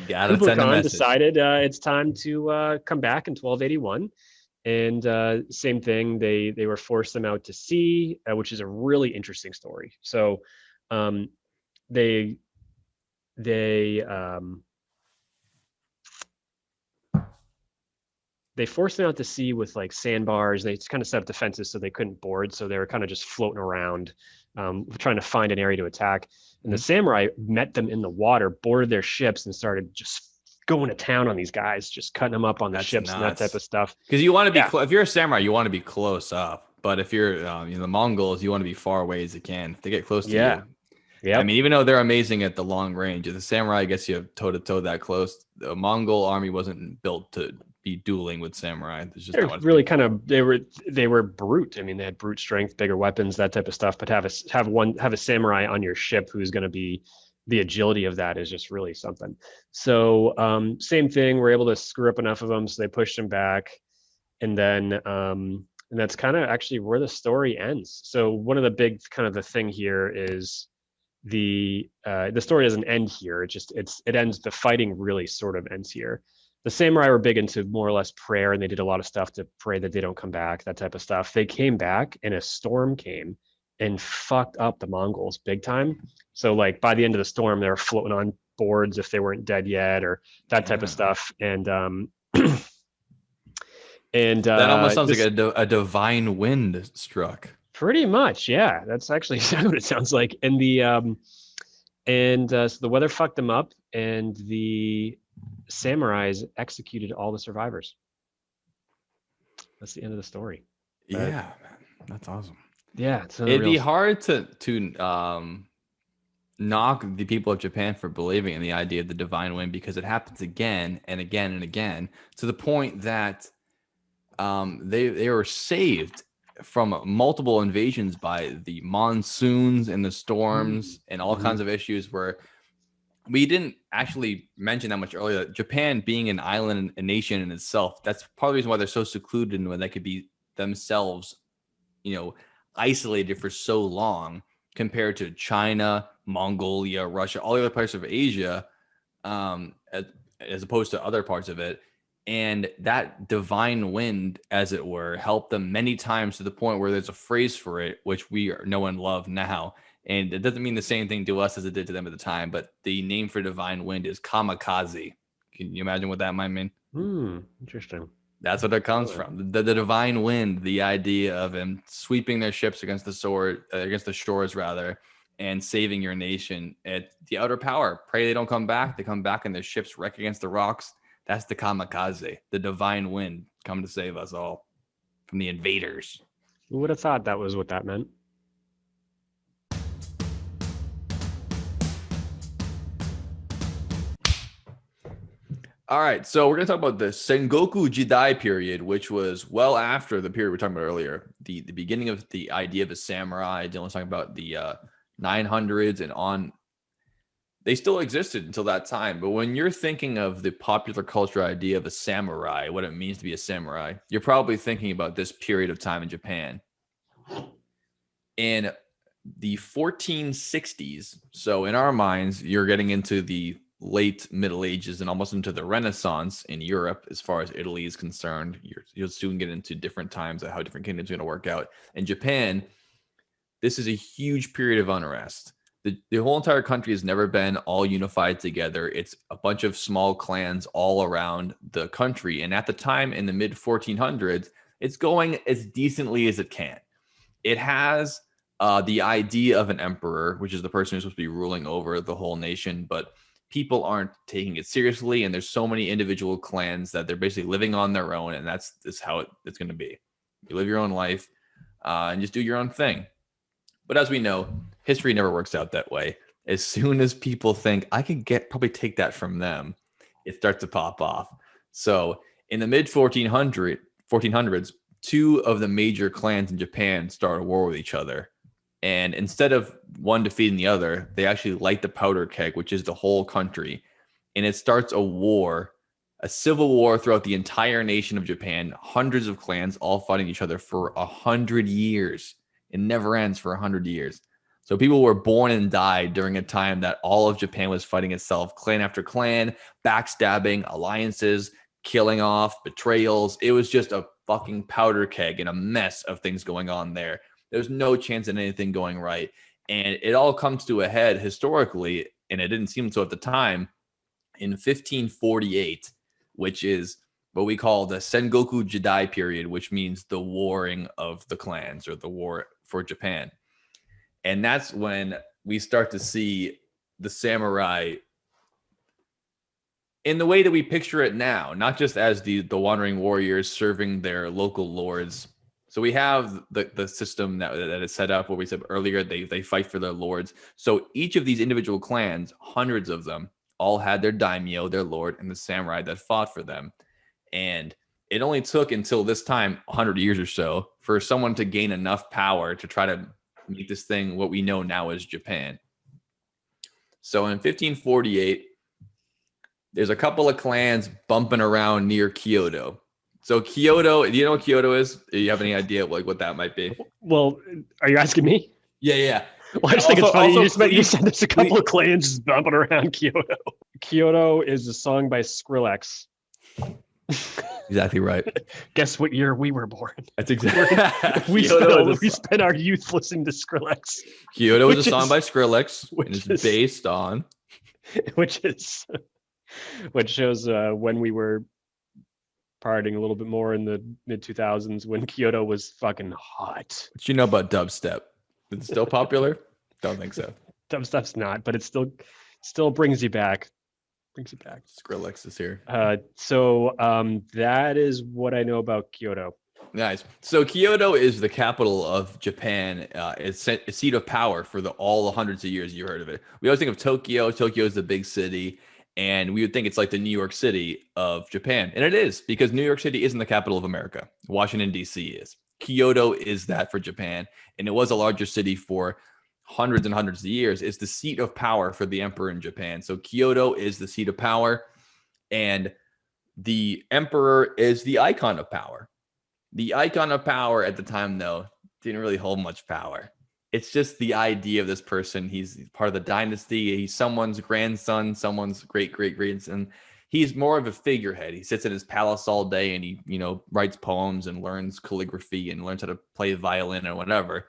gotta Kublai send a Khan message. decided it's time to come back in 1281. And same thing, they were forced them out to sea, which is a really interesting story. So um, they they they forced them out to sea with like sandbars. They kind of set up defenses so they couldn't board. So they were kind of just floating around, trying to find an area to attack. And the Mhm. samurai met them in the water, boarded their ships, and started just going to town on these guys, just cutting them up on the That's ships and that type nuts. of stuff. Because you want to be Yeah, if you're a samurai, you want to be close up. But if you're the Mongols, you want to be far away as you can. If they get close to yeah, you, I yep. mean, even though they're amazing at the long range, if the samurai gets you toe to toe that close, the Mongol army wasn't built to be dueling with samurai. There's just They're not much really people kind for it. of they were brute. I mean, they had brute strength, bigger weapons, that type of stuff. But have a samurai on your ship who's going to be the agility of that is just really something. So same thing, we're able to screw up enough of them, so they pushed them back, and that's kind of actually where the story ends. So one of the big kind of the thing here is the story doesn't end here. It ends. The fighting really sort of ends here. The samurai were big into more or less prayer, and they did a lot of stuff to pray that they don't come back, that type of stuff. They came back, and a storm came and fucked up the Mongols big time. So like by the end of the storm, they were floating on boards if they weren't dead yet, or that type of Yeah. stuff. And That almost sounds like this a divine wind struck. pretty much, yeah, that's actually exactly what it sounds like. So the weather fucked them up, and the samurais executed all the survivors. That's the end of the story. But Yeah, man, that's awesome. yeah, it's a It'd be real. hard to knock the people of Japan for believing in the idea of the divine wind because it happens again and again and again to the point that they were saved from multiple invasions by the monsoons and the storms and all Mhm. kinds of issues where we didn't actually mention that much earlier. Japan being an island, a nation in itself, that's part of the reason why they're so secluded and when they could be themselves, you know, isolated for so long compared to China, Mongolia, Russia, all the other parts of Asia, as opposed to other parts of it. And that divine wind, as it were, helped them many times to the point where there's a phrase for it, which we know and love now. And it doesn't mean the same thing to us as it did to them at the time, but the name for divine wind is kamikaze. Can you imagine what that might mean? Interesting. That's what it comes Well, from. The divine wind, the idea of him sweeping their ships against against the shores rather, and saving your nation at the outer power. Pray they don't come back. They come back and their ships wreck against the rocks. That's the kamikaze, the divine wind come to save us all from the invaders. who would have thought that was what that meant? All right, so we're gonna talk about the Sengoku Jidai period, which was well after the period we were talking about earlier, the beginning of the idea of a samurai. Dylan's talking about the 900s and on. They still existed until that time. But when you're thinking of the popular culture idea of a samurai, what it means to be a samurai, you're probably thinking about this period of time in Japan. In the 1460s, so in our minds, you're getting into the late Middle Ages and almost into the Renaissance in Europe, as far as Italy is concerned. You'll soon get into different times of how different kingdoms are going to work out. In Japan, this is a huge period of unrest. The whole entire country has never been all unified together. It's a bunch of small clans all around the country. And at the time in the mid 1400s, it's going as decently as it can. It has the idea of an emperor, which is the person who's supposed to be ruling over the whole nation, but people aren't taking it seriously. And there's so many individual clans that they're basically living on their own. And that's how it's going to be. You live your own life and just do your own thing. But as we know, history never works out that way. As soon as people think I could probably take that from them, it starts to pop off. So in the mid 1400s, two of the major clans in Japan start a war with each other. And instead of one defeating the other, they actually light the powder keg, which is the whole country. And it starts a war, a civil war throughout the entire nation of Japan. Hundreds of clans all fighting each other for 100 years. It never ends for 100 years. So people were born and died during a time that all of Japan was fighting itself, clan after clan, backstabbing, alliances, killing off, betrayals. It was just a fucking powder keg and a mess of things going on there. There's no chance of anything going right. And it all comes to a head historically, and it didn't seem so at the time, in 1548, which is what we call the Sengoku Jidai period, which means the warring of the clans or the war for Japan. And that's when we start to see the samurai in the way that we picture it now, not just as the wandering warriors serving their local lords. So we have the system that is set up where we said earlier, they fight for their lords. So each of these individual clans, hundreds of them, all had their daimyo, their lord, and the samurai that fought for them. And it only took until this time, 100 years or so, for someone to gain enough power to try to make this thing what we know now as Japan. So in 1548, there's a couple of clans bumping around near Kyoto. So Kyoto, do you know what Kyoto is? Do you have any idea what that might be? Well, are you asking me? Yeah. Well, I just think it's funny. You said there's a couple of clans just bumping around Kyoto. Kyoto is a song by Skrillex. Exactly right. Guess what year we were born? That's exactly. We spent our youth listening to Skrillex. Kyoto is a song by Skrillex, and it's based on, which shows when we were partying a little bit more in the mid 2000s when Kyoto was fucking hot. What you know about dubstep? Is it still popular? Don't think so. Dubstep's not, but it still brings you back. Skrillex is here. So that is what I know about Kyoto. Nice. So Kyoto is the capital of Japan. It's a seat of power for all the hundreds of years you heard of it. We always think of Tokyo. Tokyo is the big city, and we would think it's like the New York City of Japan. And it is, because New York City isn't the capital of America. Washington, D.C. is. Kyoto is that for Japan, and it was a larger city for hundreds and hundreds of years. It's the seat of power for the emperor in Japan. So Kyoto is the seat of power, and the emperor is the icon of power. The icon of power at the time, though, didn't really hold much power. It's just the idea of this person. He's part of the dynasty. He's someone's grandson, someone's great-great-grandson. He's more of a figurehead. He sits in his palace all day and he, writes poems and learns calligraphy and learns how to play violin or whatever.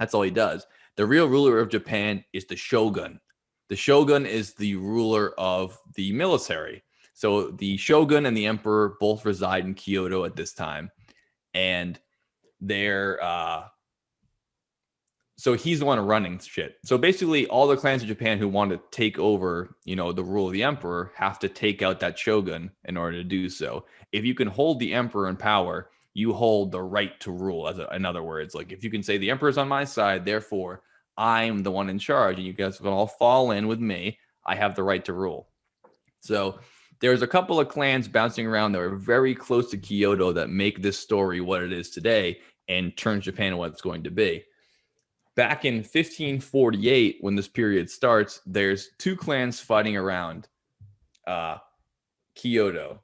That's all he does. The real ruler of Japan is the shogun. The shogun is the ruler of the military. So the shogun and the emperor both reside in Kyoto at this time. And so he's the one running shit. So basically all the clans of Japan who want to take over, the rule of the emperor have to take out that shogun in order to do so. If you can hold the emperor in power, you hold the right to rule. In other words, like if you can say the emperor's on my side, therefore I'm the one in charge and you guys can all fall in with me, I have the right to rule. So there's a couple of clans bouncing around that are very close to Kyoto that make this story what it is today and turns Japan to what it's going to be. back in 1548, when this period starts, there's two clans fighting around Kyoto.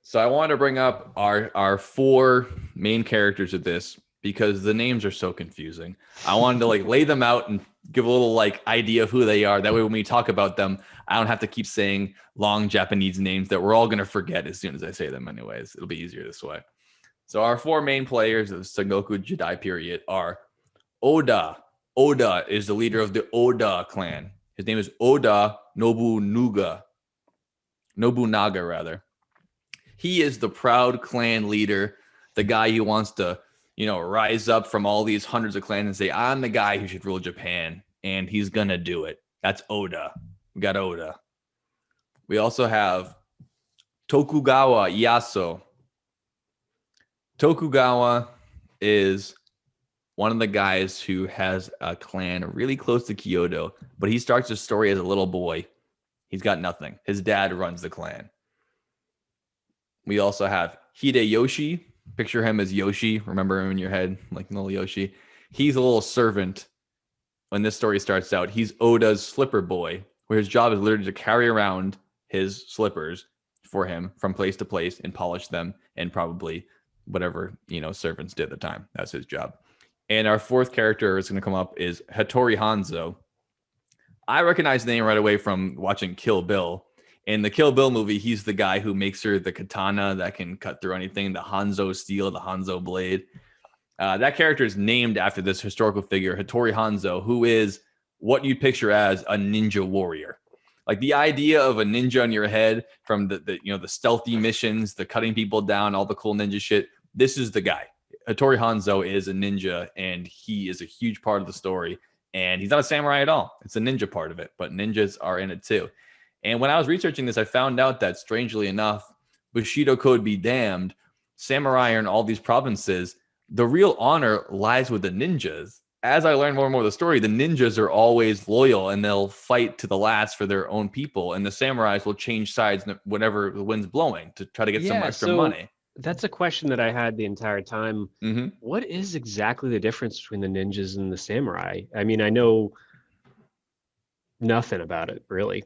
So I wanted to bring up our four main characters of this because the names are so confusing. I wanted to like lay them out and give a little like idea of who they are. That way, when we talk about them, I don't have to keep saying long Japanese names that we're all going to forget as soon as I say them anyways. It'll be easier this way. So our four main players of the Sengoku Jidai period are Oda. Oda is the leader of the Oda clan. His name is Oda Nobunaga. Nobunaga, rather. He is the proud clan leader, the guy who wants to, rise up from all these hundreds of clans and say, I'm the guy who should rule Japan, and he's going to do it. That's Oda. We got Oda. We also have Tokugawa Ieyasu. Tokugawa is one of the guys who has a clan really close to Kyoto, but he starts his story as a little boy. He's got nothing. His dad runs the clan. We also have Hideyoshi. Picture him as Yoshi. Remember him in your head, like little Yoshi. He's a little servant. When this story starts out, he's Oda's slipper boy, where his job is literally to carry around his slippers for him from place to place and polish them and probably whatever, servants did at the time. That's his job. And our fourth character is going to come up is Hattori Hanzo. I recognize the name right away from watching Kill Bill. In the Kill Bill movie, he's the guy who makes her the katana that can cut through anything, the Hanzo steel, the Hanzo blade. That character is named after this historical figure, Hattori Hanzo, who is what you picture as a ninja warrior. Like the idea of a ninja in your head from the stealthy missions, the cutting people down, all the cool ninja shit. This is the guy. Hattori Hanzo is a ninja, and he is a huge part of the story. And he's not a samurai at all. It's a ninja part of it, but ninjas are in it too. And when I was researching this, I found out that, strangely enough, Bushido Code be damned, samurai are in all these provinces. The real honor lies with the ninjas. As I learned more and more of the story, the ninjas are always loyal and they'll fight to the last for their own people. And the samurais will change sides whenever the wind's blowing to try to get some extra money. That's a question that I had the entire time. Mm-hmm. What is exactly the difference between the ninjas and the samurai? I mean, I know nothing about it, really,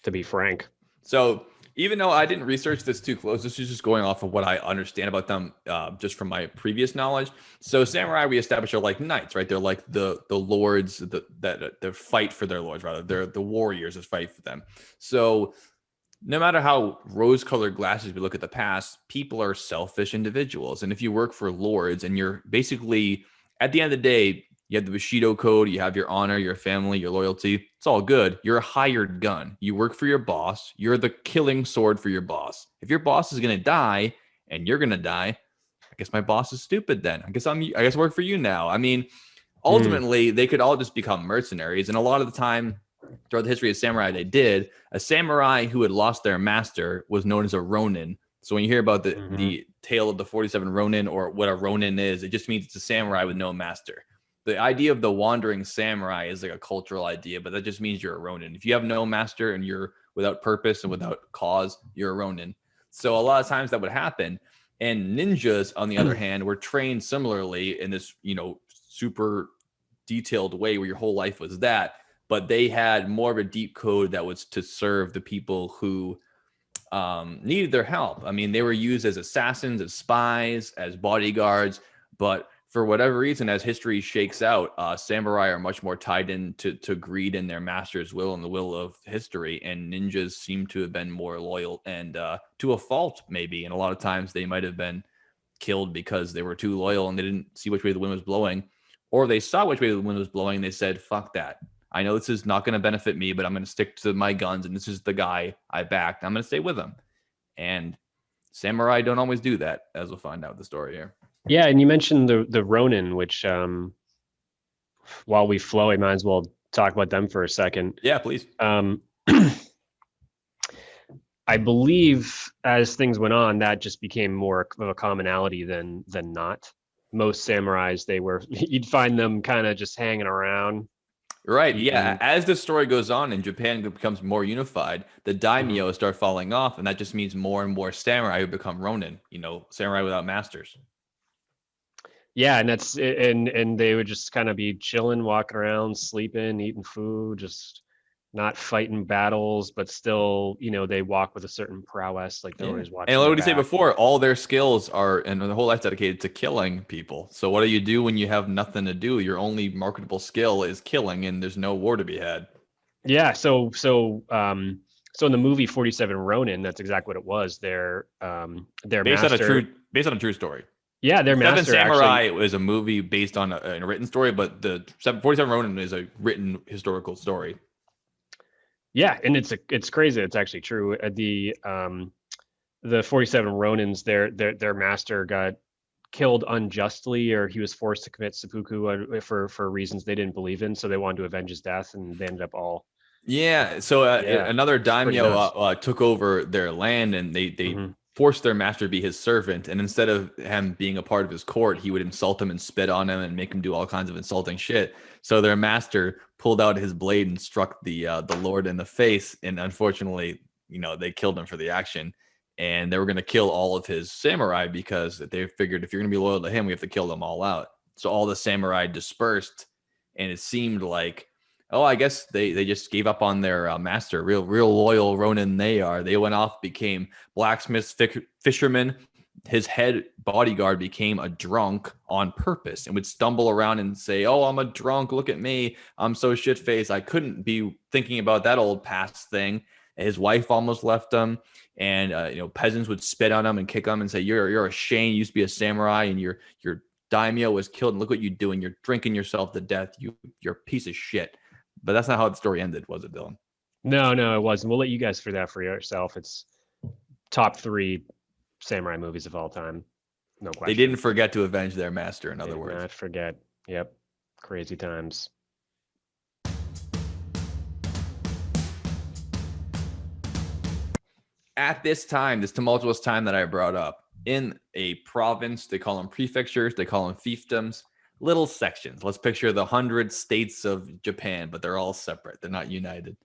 to be frank. So even though I didn't research this too close, this is just going off of what I understand about them just from my previous knowledge. So samurai, we established, are like knights, right? They're like the lords that fight for their lords, rather. They're the warriors that fight for them. So no matter how rose-colored glasses we look at the past, people are selfish individuals. And if you work for lords and you're basically, at the end of the day, you have the Bushido Code, you have your honor, your family, your loyalty. It's all good. You're a hired gun. You work for your boss. You're the killing sword for your boss. If your boss is going to die and you're going to die, I guess my boss is stupid then. I guess I work for you now. I mean, ultimately, they could all just become mercenaries. And a lot of the time, throughout the history of samurai, they did. A samurai who had lost their master was known as a ronin. So when you hear about the tale of the 47 ronin, or what a ronin is, it just means it's a samurai with no master. The idea of the wandering samurai is like a cultural idea, but that just means you're a ronin. If you have no master and you're without purpose and without cause, you're a ronin. So a lot of times that would happen. And ninjas, on the other hand, were trained similarly in this, super detailed way where your whole life was that. But they had more of a deep code that was to serve the people who needed their help. I mean, they were used as assassins, as spies, as bodyguards. But for whatever reason, as history shakes out, samurai are much more tied into greed and their master's will and the will of history. And ninjas seem to have been more loyal and to a fault, maybe. And a lot of times they might have been killed because they were too loyal and they didn't see which way the wind was blowing. Or they saw which way the wind was blowing and they said, fuck that. I know this is not going to benefit me, but I'm going to stick to my guns. And this is the guy I backed. I'm going to stay with him. And samurai don't always do that, as we'll find out in the story here. Yeah, and you mentioned the Ronin, which while we flow, I might as well talk about them for a second. Yeah, please. I believe as things went on, that just became more of a commonality than not. Most samurais, you'd find them kind of just hanging around. Right. Yeah. As the story goes on and Japan becomes more unified, the daimyo start falling off, and that just means more and more samurai who become ronin, samurai without masters. Yeah, and and they would just kind of be chilling, walking around, sleeping, eating food, just not fighting battles, but still, they walk with a certain prowess, like they're Yeah. always And watching what their did he say back. before? All their skills are, and the whole life dedicated to killing people. So what do you do when you have nothing to do? Your only marketable skill is killing, and there's no war to be had. Yeah, so in the movie 47 Ronin, that's exactly what it was. Their master, Based on a true story. yeah, The their Seven master Samurai actually, is a movie based on a written story, but the 47 Ronin is a written historical story. yeah, and it's crazy. It's actually true. The 47 Ronins, their master got killed unjustly, or he was forced to commit seppuku for reasons they didn't believe in. So they wanted to avenge his death, and they ended up all. Yeah, so Yeah, another it's pretty daimyo nuts. took over their land, and they Hmm. forced their master to be his servant. And instead of him being a part of his court, he would insult him and spit on him and make him do all kinds of insulting shit. So their master pulled out his blade and struck the lord in the face, and unfortunately, they killed him for the action. And they were going to kill all of his samurai because they figured if you're going to be loyal to him, we have to kill them all out. So all the samurai dispersed, and it seemed like, oh, I guess they just gave up on their master. Real loyal Ronin they are. They went off, became blacksmiths, fishermen. His head bodyguard became a drunk on purpose and would stumble around and say, "Oh, I'm a drunk. Look at me. I'm so shit faced. I couldn't be thinking about that old past thing." His wife almost left him, and peasants would spit on him and kick him and say, "You're a shame. You used to be a samurai, and your daimyo was killed. And look what you're doing. You're drinking yourself to death. You're a piece of shit." But that's not how the story ended, was it, Dylan? No, no, it wasn't. We'll let you guys for that for yourself. It's top three samurai movies of all time, no They didn't question. forget to avenge their master, in They other did words. not forget. Yep, crazy times. At this time, this tumultuous time that I brought up, in a province, they call them prefectures, they call them fiefdoms, little sections. Let's picture the 100 states of Japan, but they're all separate. They're not united.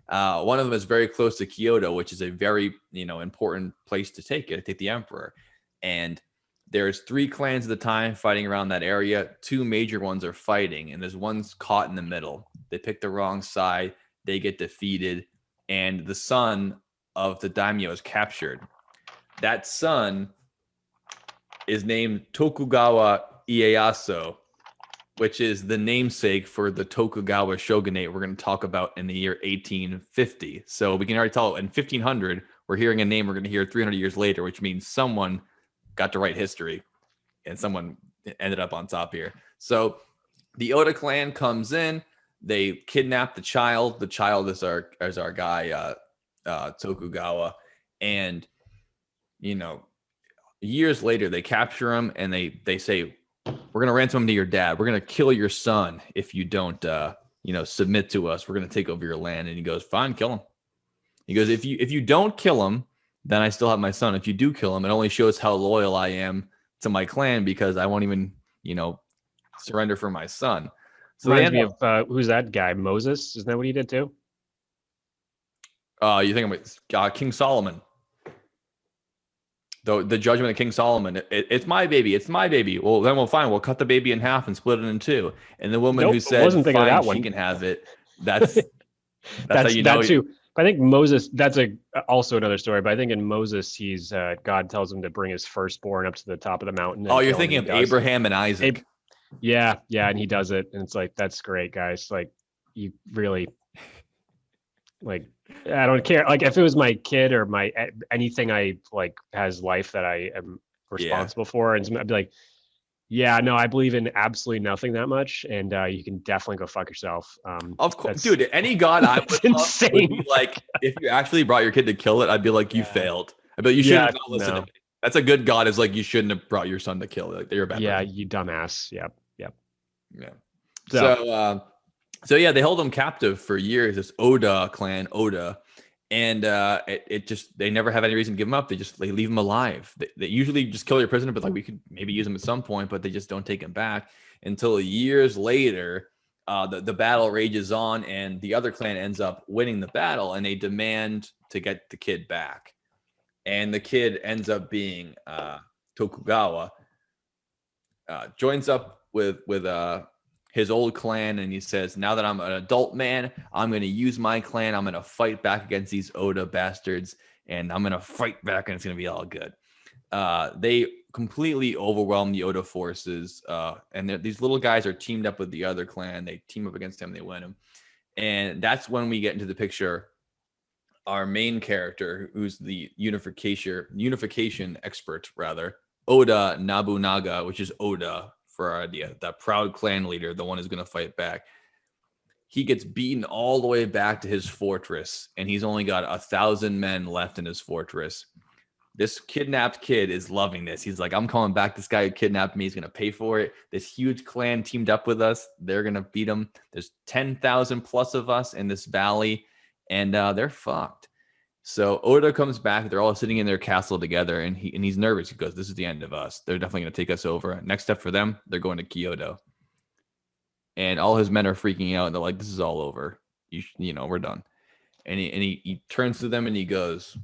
One of them is very close to Kyoto, which is a very important place to take it, to take the emperor. And there's 3 clans at the time fighting around that area. 2 major ones are fighting, and there's one's caught in the middle. They pick the wrong side, they get defeated, and the son of the daimyo is captured. That son is named Tokugawa Ieyasu, which is the namesake for the Tokugawa shogunate we're going to talk about in the year 1850. So we can already tell in 1500, we're hearing a name we're going to hear 300 years later, which means someone got to write history and someone ended up on top here. So the Oda clan comes in, they kidnap the child. The child is our guy, Tokugawa. And, years later, they capture him and they say, we're going to ransom him to your dad. We're going to kill your son if you don't, submit to us. We're going to take over your land. And he goes, fine, kill him. He goes, if you don't kill him, then I still have my son. If you do kill him, it only shows how loyal I am to my clan because I won't even, surrender for my son. So they Reminds end me up, of who's that guy? Moses? Isn't that what he did too? you think about King Solomon. The judgment of King Solomon. It's my baby. It's my baby. Well, then we'll fine. We'll cut the baby in half and split it in 2. And the woman who Nope, said, wasn't thinking of fine, that she one. can have it. That's how That's you that know. too. I think Moses. That's also another story. But I think in Moses, he's God tells him to bring his firstborn up to the top of the mountain Oh, and you're kill him, thinking and of he does. Abraham and Isaac. Yeah, yeah, and he does it, and it's like that's great, guys. Like you really like. I don't care. Like if it was my kid or my anything I like has life that I am Yeah. responsible for, and I'd be like, yeah, no, I believe in absolutely nothing that much, and you can definitely go fuck yourself. Of course, That's dude. Any god I it's would love would be insane. like, if you actually brought your kid to kill it, I'd be like, you Yeah, failed. I'd be like, you yeah, shouldn't have listened to no, me. That's a good god. Is like, you shouldn't have brought your son to kill it. Like, you're a bad yeah, person. you dumbass. Yep, yep. Yeah. So, So so yeah, they hold him captive for years. This Oda clan, Oda, and it just they never have any reason to give him up. They leave him alive. They usually just kill your prisoner, but like we could maybe use him at some point, but they just don't take him back until years later. The battle rages on, and the other clan ends up winning the battle, and they demand to get the kid back. And the kid ends up being Tokugawa. joins up with his old clan, and he says, now that I'm an adult man, I'm going to use my clan. I'm going to fight back against these Oda bastards, and I'm going to fight back, and it's going to be all good. They completely overwhelm the Oda forces, and these little guys are teamed up with the other clan. They team up against him, they win him. And that's when we get into the picture our main character, who's the unification expert, rather, Oda Nobunaga, which is Oda for our idea, that proud clan leader, the one who's going to fight back. He gets beaten all the way back to his fortress, and he's only got 1,000 men left in his fortress. This kidnapped kid is loving this. He's like, I'm calling back this guy who kidnapped me. He's going to pay for it. This huge clan teamed up with us. They're going to beat him. There's 10,000 plus of us in this valley, and they're fucked. So Oda comes back. They're all sitting in their castle together, and he's nervous. He goes, this is the end of us. They're definitely going to take us over. Next step for them, they're going to Kyoto. And all his men are freaking out, and they're like, this is all over. You know, we're done. And he turns to them, and he goes,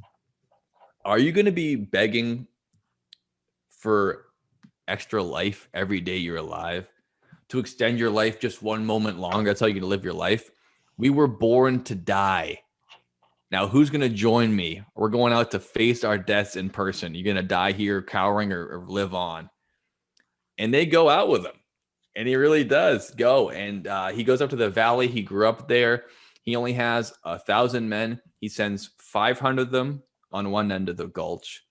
are you going to be begging for extra life every day you're alive? To extend your life just one moment longer? That's how you're going to live your life? We were born to die. Now, who's going to join me? We're going out to face our deaths in person. You're going to die here cowering or live on. And they go out with him. And he really does go. And he goes up to the valley. He grew up there. He only has 1,000 men. He sends 500 of them on one end of the gulch,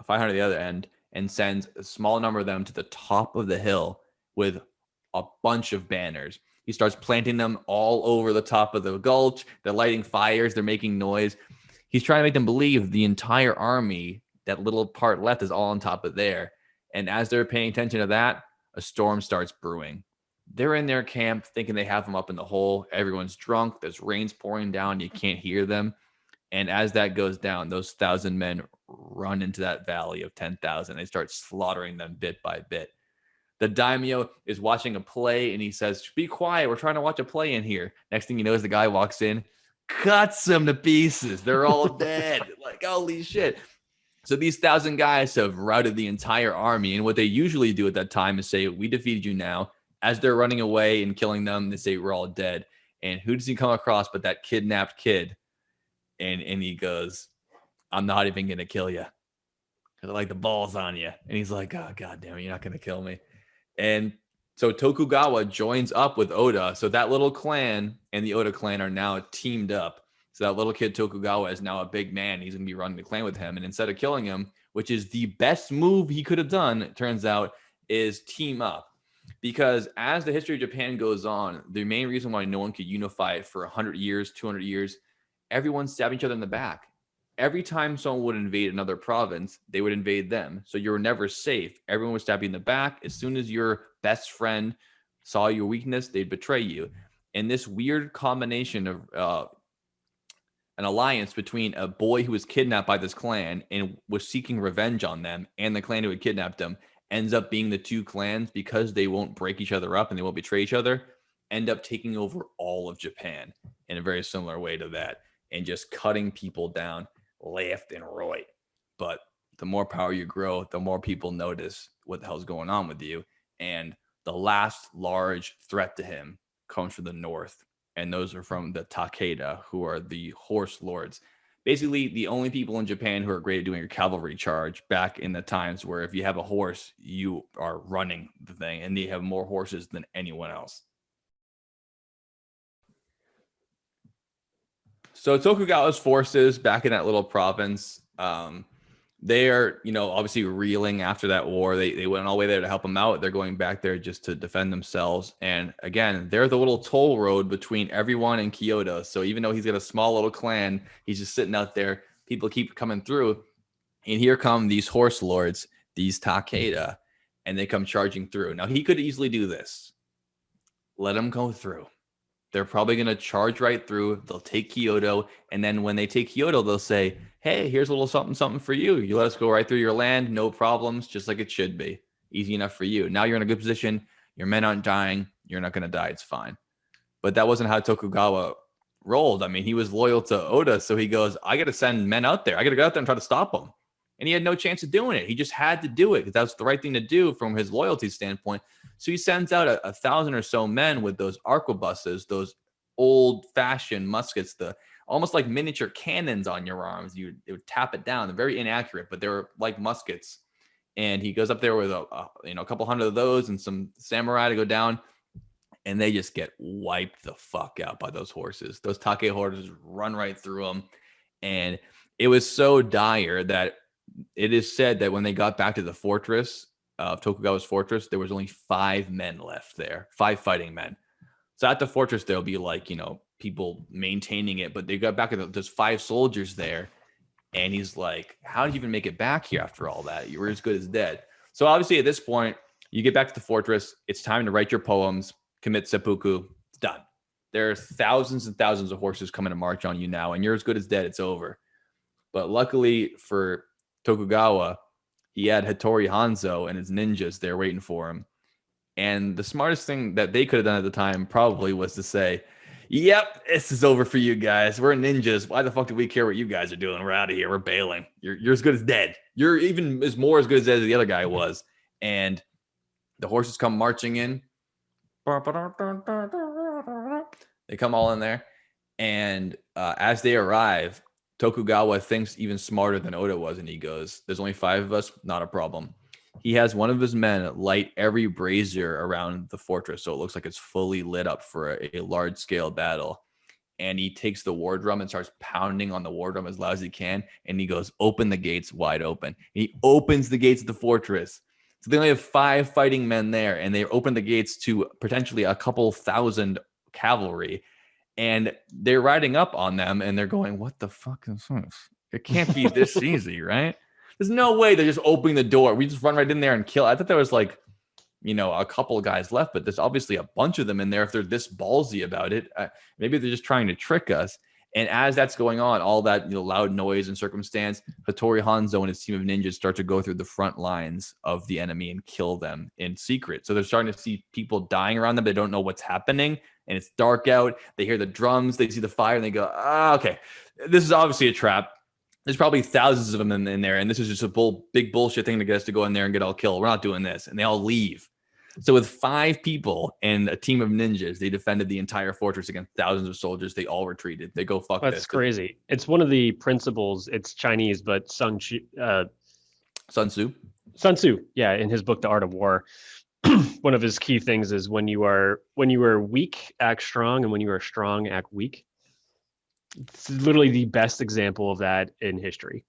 500 the other end, and sends a small number of them to the top of the hill with a bunch of banners. He starts planting them all over the top of the gulch. They're lighting fires. They're making noise. He's trying to make them believe the entire army, that little part left, is all on top of there. And as they're paying attention to that, a storm starts brewing. They're in their camp thinking they have them up in the hole. Everyone's drunk. There's rain's pouring down. You can't hear them. And as that goes down, those 1,000 men run into that valley of 10,000. They start slaughtering them bit by bit. The daimyo is watching a play, and he says, be quiet. We're trying to watch a play in here. Next thing you know is the guy walks in, cuts them to pieces. They're all dead. Like, holy shit. So these 1,000 guys have routed the entire army. And what they usually do at that time is say, we defeated you now. As they're running away and killing them, they say, we're all dead. And who does he come across but that kidnapped kid? And he goes, I'm not even going to kill you. Because I like the balls on you. And he's like, oh, God damn it, you're not going to kill me. And so Tokugawa joins up with Oda. So that little clan and the Oda clan are now teamed up. So that little kid Tokugawa is now a big man. He's going to be running the clan with him. And instead of killing him, which is the best move he could have done, it turns out, is team up. Because as the history of Japan goes on, the main reason why no one could unify it for 100 years, 200 years, everyone stabbed each other in the back. Every time someone would invade another province, they would invade them. So you were never safe. Everyone would stab you in the back. As soon as your best friend saw your weakness, they'd betray you. And this weird combination of an alliance between a boy who was kidnapped by this clan and was seeking revenge on them and the clan who had kidnapped him ends up being the two clans, because they won't break each other up and they won't betray each other, end up taking over all of Japan in a very similar way to that, and just cutting people down left and right. But the more power you grow, the more people notice what the hell's going on with you. And the last large threat to him comes from the north. And those are from the Takeda, who are the horse lords. Basically, the only people in Japan who are great at doing a cavalry charge back in the times where if you have a horse, you are running the thing, and they have more horses than anyone else. So Tokugawa's forces back in that little province, they are, obviously reeling after that war. They went all the way there to help them out. They're going back there just to defend themselves. And again, they're the little toll road between everyone and Kyoto. So even though he's got a small little clan, he's just sitting out there. People keep coming through. And here come these horse lords, these Takeda, and they come charging through. Now, he could easily do this. Let them go through. They're probably going to charge right through. They'll take Kyoto. And then when they take Kyoto, they'll say, hey, here's a little something for you. You let us go right through your land. No problems. Just like it should be. Easy enough for you. Now you're in a good position. Your men aren't dying. You're not going to die. It's fine. But that wasn't how Tokugawa rolled. I mean, he was loyal to Oda. So he goes, I got to send men out there. I got to go out there and try to stop them. And he had no chance of doing it. He just had to do it because that's the right thing to do from his loyalty standpoint. So he sends out 1,000 or so men with those arquebuses, those old-fashioned muskets, the almost like miniature cannons on your arms. It would tap it down. They're very inaccurate, but they're like muskets. And he goes up there with a couple hundred of those and some samurai to go down, and they just get wiped the fuck out by those horses. Those Take horses run right through them, and it was so dire that it is said that when they got back to the fortress of Tokugawa's fortress, there was only 5 men left there, 5 fighting men. So at the fortress, there'll be like, people maintaining it, but they got back and there's 5 soldiers there. And he's like, how did you even make it back here after all that? You were as good as dead. So obviously at this point, you get back to the fortress. It's time to write your poems, commit seppuku. It's done. There are thousands and thousands of horses coming to march on you now, and you're as good as dead. It's over. But luckily for Tokugawa, he had Hattori Hanzo and his ninjas there waiting for him. And the smartest thing that they could have done at the time probably was to say, yep, this is over for you guys. We're ninjas. Why the fuck do we care what you guys are doing? We're out of here. We're bailing. You're as good as dead. You're even as good as dead as the other guy was. And the horses come marching in. They come all in there. And as they arrive, Tokugawa thinks even smarter than Oda was. And he goes, there's only 5 of us. Not a problem. He has one of his men light every brazier around the fortress, so it looks like it's fully lit up for a large-scale battle. And he takes the war drum and starts pounding on the war drum as loud as he can. And he goes, open the gates wide open. And he opens the gates of the fortress. So they only have 5 fighting men there, and they open the gates to potentially a couple thousand cavalry. And they're riding up on them, and they're going, what the fuck is this? It can't be this easy, right? There's no way they're just opening the door. We just run right in there and kill. I thought there was like, a couple of guys left, but there's obviously a bunch of them in there. If they're this ballsy about it, maybe they're just trying to trick us. And as that's going on, all that loud noise and circumstance, Hattori Hanzo and his team of ninjas start to go through the front lines of the enemy and kill them in secret. So they're starting to see people dying around them. They don't know what's happening, and it's dark out. They hear the drums, they see the fire, and they go, okay, this is obviously a trap. There's probably thousands of them in there, and this is just a big bullshit thing to get us to go in there and get all killed. We're not doing this. And they all leave. So with 5 people and a team of ninjas, they defended the entire fortress against thousands of soldiers. They all retreated. They go, fuck this. That's crazy. It's one of the principles. It's Chinese, but Sun Tzu, yeah, in his book, The Art of War, one of his key things is when you are weak, act strong, and when you are strong, act weak. It's literally the best example of that in history.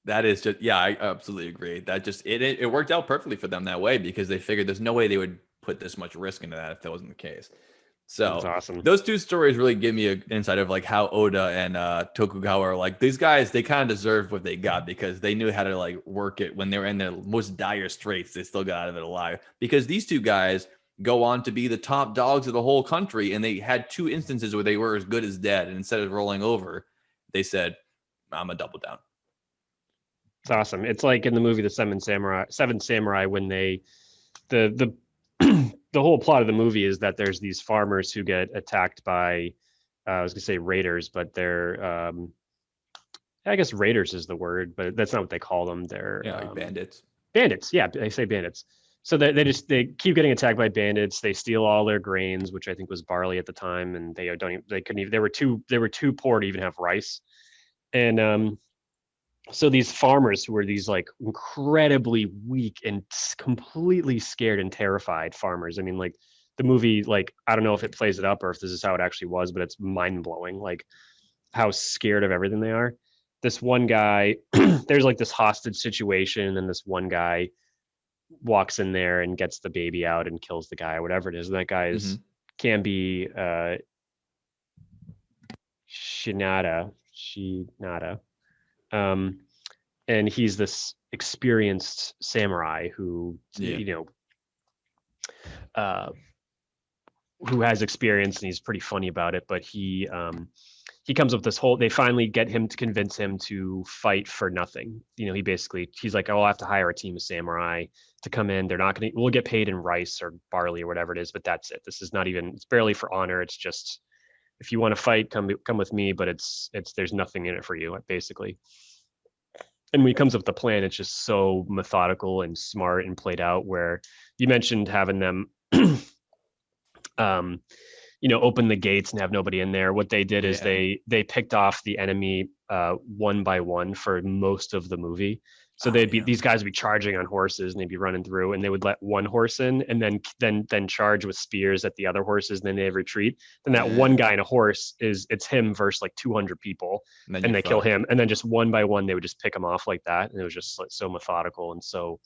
That is just, yeah, I absolutely agree. That just, it worked out perfectly for them that way because they figured there's no way they would put this much risk into that if that wasn't the case. So that's awesome. Those 2 stories really give me an insight of like how Oda and Tokugawa are like, these guys, they kind of deserved what they got because they knew how to like work it when they were in their most dire straits. They still got out of it alive because these 2 guys go on to be the top dogs of the whole country. And they had 2 instances where they were as good as dead. And instead of rolling over, they said, I'm a double down. It's awesome. It's like in the movie The Seven Samurai when the whole plot of the movie is that there's these farmers who get attacked by I was gonna say raiders, but they're I guess raiders is the word, but that's not what they call them. They're like bandits. Bandits, yeah, they say bandits. So they keep getting attacked by bandits. They steal all their grains, which I think was barley at the time, and they couldn't even. They were too poor to even have rice, and so these farmers who were these like incredibly weak and completely scared and terrified farmers. I mean, like the movie, like I don't know if it plays it up or if this is how it actually was, but it's mind blowing, like how scared of everything they are. This one guy, there's like this hostage situation, and this one guy walks in there and gets the baby out and kills the guy or whatever it is. And that guy is can be Shinada. And he's this experienced samurai who who has experience, and he's pretty funny about it, but he comes up with this whole, they finally get him to convince him to fight for nothing. He's like, oh, I'll have to hire a team of samurai to come in. We'll get paid in rice or barley or whatever it is, but that's it. This is not even, it's barely for honor. It's just, if you want to fight, come with me, but it's there's nothing in it for you, basically. And when he comes up with the plan, it's just so methodical and smart and played out. Where you mentioned having them, um, open the gates and have nobody in there. What they did is Yeah. they picked off the enemy one by one for most of the movie. So Oh, they'd be yeah. these guys would be charging on horses and they'd be running through and they would let one horse in and then charge with spears at the other horses and then they retreat. Then that one Yeah. guy in a horse it's him versus like 200 people And then and you're they kill fucked. him and then just one by one they would just pick him off like that and it was just like so methodical and so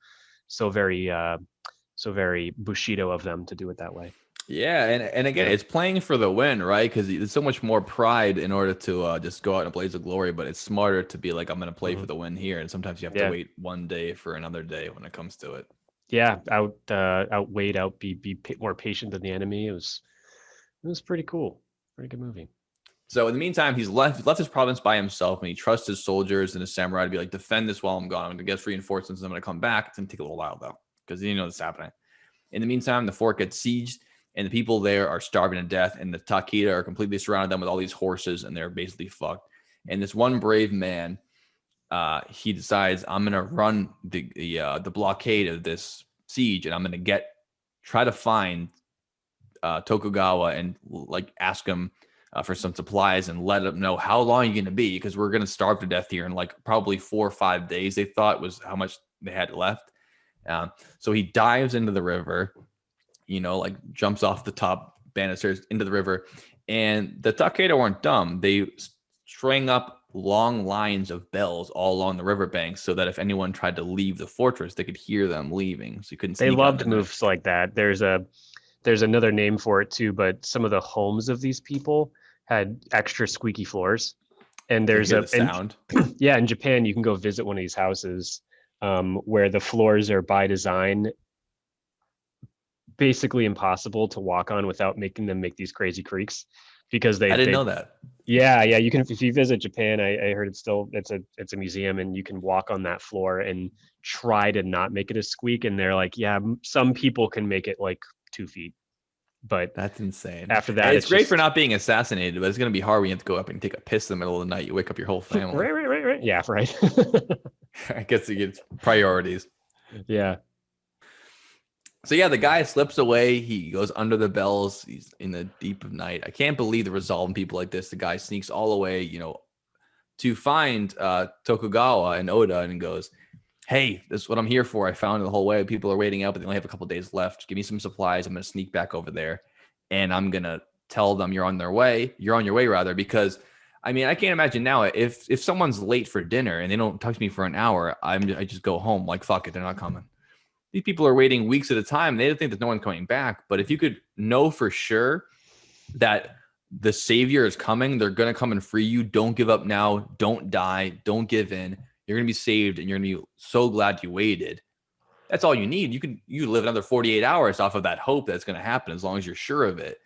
very Bushido of them to do it that way. Yeah, and again, Yeah. it's playing for the win, right? Because there's so much more pride in order to just go out in a blaze of glory. But it's smarter to be like, I'm going to play for the win here, and sometimes you have to Yeah. wait one day for another day when it comes to it. Yeah, outweighed, be more patient than the enemy. It was pretty cool. Pretty good movie. So in the meantime, he's left his province by himself, and he trusts his soldiers and his samurai to be like, defend this while I'm gone. I'm going to get reinforcements, and I'm going to come back. It's going to take a little while though, because you know what's happening. In the meantime, the fort gets sieged, and the people there are starving to death, and the Takeda are completely surrounded them with all these horses, and they're basically fucked. And this one brave man, he decides, I'm gonna run the blockade of this siege, and I'm gonna try to find Tokugawa and like ask him for some supplies and let him know how long you're gonna be, because we're gonna starve to death here in like probably 4 or 5 days. They thought was how much they had left. So he dives into the river, like jumps off the top banisters into the river. And the Takeda weren't dumb. They string up long lines of bells all along the riverbanks so that if anyone tried to leave the fortress, they could hear them leaving. So you couldn't They sneak out loved in the night. moves like that. There's another name for it too, but some of the homes of these people had extra squeaky floors. And To there's hear the sound. yeah, in Japan you can go visit one of these houses where the floors are by design basically impossible to walk on without making them make these crazy creaks because I didn't they know that. yeah, you can if you visit Japan. I heard it's a museum and you can walk on that floor and try to not make it a squeak. And they're like, yeah, some people can make it like 2 feet, but That's insane. after that, And it's great just for not being assassinated, but it's going to be hard when you have to go up and take a piss in the middle of the night. You wake up your whole family. right. Yeah, right. I guess it gets priorities. Yeah, So yeah, the guy slips away. He goes under the bells. He's in the deep of night. I can't believe the resolve in people like this. The guy sneaks all the way, to find Tokugawa and Oda and goes, hey, this is what I'm here for. I found it the whole way. People are waiting out, but they only have a couple days left. Give me some supplies. I'm going to sneak back over there, and I'm going to tell them you're on your way rather, because I mean, I can't imagine now if someone's late for dinner and they don't talk to me for an hour, I just go home like, fuck it, they're not coming. These people are waiting weeks at a time. They don't think there's no one coming back. But if you could know for sure that the savior is coming, they're going to come and free you. Don't give up now. Don't die. Don't give in. You're going to be saved, and you're going to be so glad you waited. That's all you need. You live another 48 hours off of that hope that's going to happen as long as you're sure of it.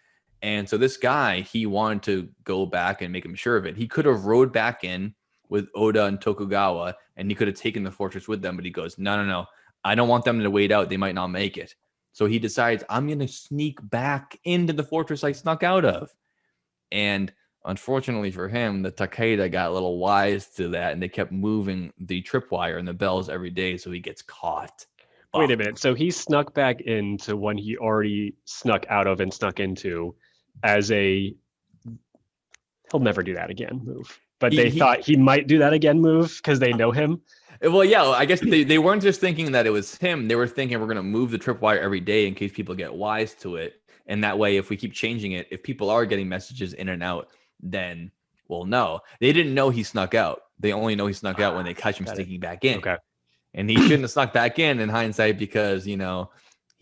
And so this guy, he wanted to go back and make him sure of it. He could have rode back in with Oda and Tokugawa, and he could have taken the fortress with them. But he goes, no. I don't want them to wait out. They might not make it. So he decides, I'm going to sneak back into the fortress I snuck out of. And unfortunately for him, the Takeda got a little wise to that, and they kept moving the tripwire and the bells every day, so he gets caught. wait a minute. So he snuck back into one he already snuck out of and snuck into as he'll never do that again move. But they thought he might do that again move because they know him. Well, yeah, I guess they weren't just thinking that it was him. They were thinking we're going to move the tripwire every day in case people get wise to it. And that way, if we keep changing it, if people are getting messages in and out, then we'll know. They didn't know he snuck out. They only know he snuck out when they catch him sneaking back in. Okay. And he shouldn't have snuck back in hindsight because, he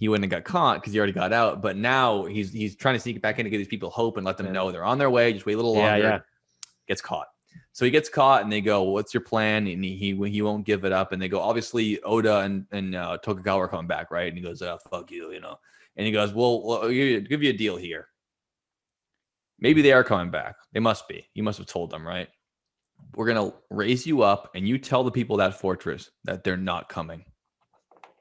wouldn't have got caught because he already got out. But now he's trying to sneak back in to give these people hope and let them know they're on their way. Just wait a little longer. Yeah. Gets caught. So he gets caught, and they go, well, what's your plan? And he won't give it up. And they go, obviously, Oda and Tokugawa are coming back, right? And he goes, oh, fuck you, And he goes, well, I'll give you a deal here. Maybe they are coming back. They must be. You must have told them, right? We're going to raise you up, and you tell the people of that fortress that they're not coming.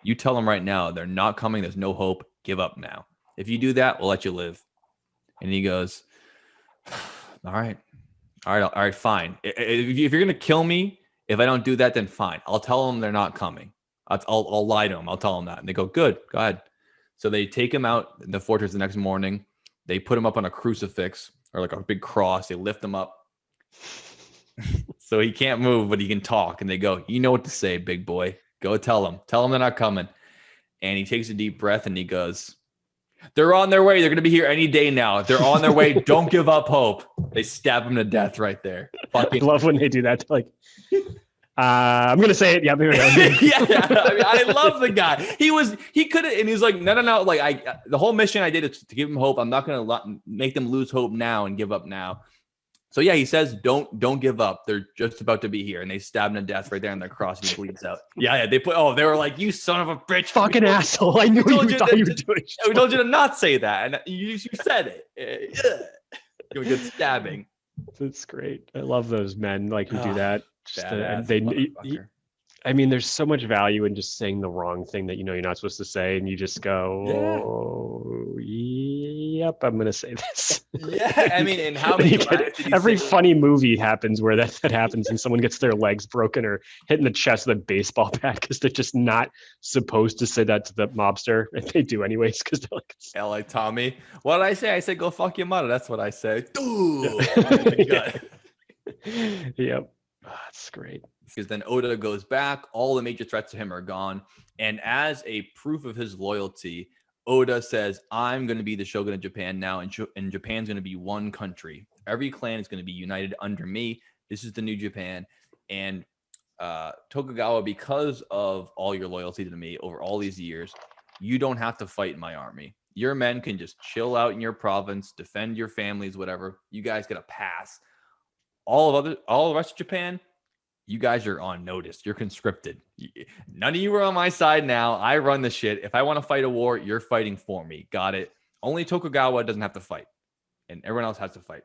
You tell them right now they're not coming. There's no hope. Give up now. If you do that, we'll let you live. And he goes, all right, fine. If you're going to kill me, If I don't do that, then fine. I'll tell them they're not coming. I'll lie to them. I'll tell them that. And they go, good, go ahead. So they take him out the fortress the next morning. They put him up on a crucifix or like a big cross. They lift him up. So he can't move, but he can talk. And they go, you know what to say, big boy. Go tell them. Tell them they're not coming. And he takes a deep breath and he goes, they're on their way. They're going to be here any day now. They're on their way. Don't give up hope. They stab him to death right there. I love when they do that. They're like, I'm going to say it. Yeah, maybe yeah. I mean, I love the guy. He could have, and he's like, no. Like the whole mission I did is to give him hope. I'm not going to make them lose hope now and give up now. So yeah, he says, don't give up. They're just about to be here. And they stab him to death right there on their cross and he bleeds out. Yeah. They were like, you son of a bitch. Fucking asshole. I knew you thought you were doing. We told you to not say that. And you said it. You're good stabbing. That's great. I love those men like who do that. I mean, there's so much value in just saying the wrong thing that you know you're not supposed to say, and you just go, "Oh, yep, I'm gonna say this." Yeah, I mean, and how many every funny movie happens where that happens, and someone gets their legs broken or hit in the chest with a baseball bat because they're just not supposed to say that to the mobster, and they do anyways because they're like, "Yeah, like Tommy, what did I say? I said go fuck your mother. That's what I say." Yep, that's great. Because then Oda goes back, all the major threats to him are gone. And as a proof of his loyalty, Oda says, I'm going to be the shogun of Japan now, and Japan's going to be one country. Every clan is going to be united under me. This is the new Japan. And Tokugawa, because of all your loyalty to me over all these years, you don't have to fight in my army. Your men can just chill out in your province, defend your families, whatever. You guys get a pass. All the rest of Japan, you guys are on notice. You're conscripted. None of you are on my side now. I run the shit. If I want to fight a war, you're fighting for me. Got it? Only Tokugawa doesn't have to fight, and everyone else has to fight.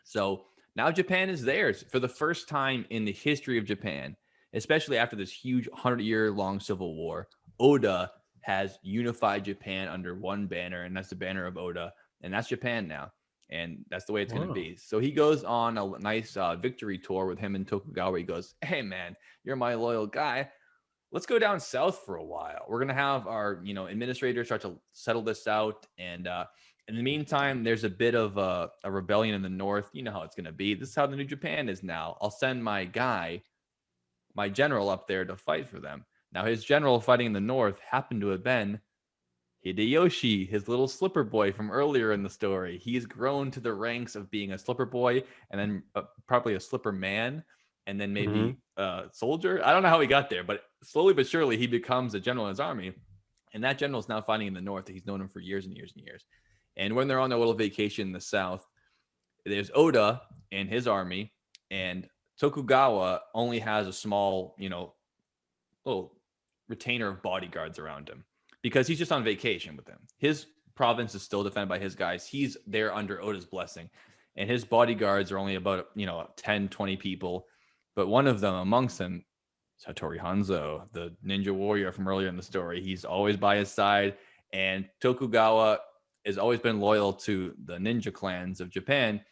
So now Japan is theirs for the first time in the history of Japan, especially after this huge 100-year-long civil war. Oda has unified Japan under one banner, and that's the banner of Oda, and that's Japan now. And that's the way it's going to be. So he goes on a nice victory tour with him and Tokugawa. He goes, hey, man, you're my loyal guy. Let's go down south for a while. We're going to have our, administrators start to settle this out. And in the meantime, there's a bit of a rebellion in the north. You know how it's going to be. This is how the new Japan is now. I'll send my general up there to fight for them. Now, his general fighting in the north happened to have been Hideyoshi, his little slipper boy from earlier in the story. He's grown to the ranks of being a slipper boy and then probably a slipper man and then maybe a soldier. I don't know how he got there, but slowly but surely he becomes a general in his army. And that general is now fighting in the north. He's known him for years and years and years. And when they're on their little vacation in the south, there's Oda and his army, and Tokugawa only has a small, little retainer of bodyguards around him, because he's just on vacation with them. His province is still defended by his guys. He's there under Oda's blessing. And his bodyguards are only about, 10, 20 people. But one of them amongst them, Hattori Hanzo, the ninja warrior from earlier in the story, he's always by his side. And Tokugawa has always been loyal to the ninja clans of Japan.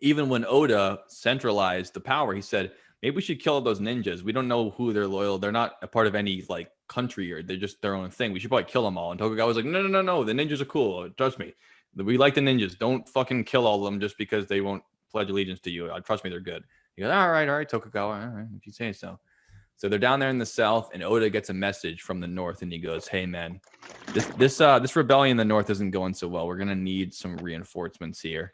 Even when Oda centralized the power, he said, maybe we should kill those ninjas. We don't know who they're loyal. They're not a part of any country, or they're just their own thing. We should probably kill them all. And Tokugawa was like, no. The ninjas are cool. Trust me. We like the ninjas. Don't fucking kill all of them just because they won't pledge allegiance to you. Trust me, they're good. He goes, all right, Tokugawa. All right, if you say so. So they're down there in the south, and Oda gets a message from the north, and he goes, hey, man, this rebellion in the north isn't going so well. We're going to need some reinforcements here.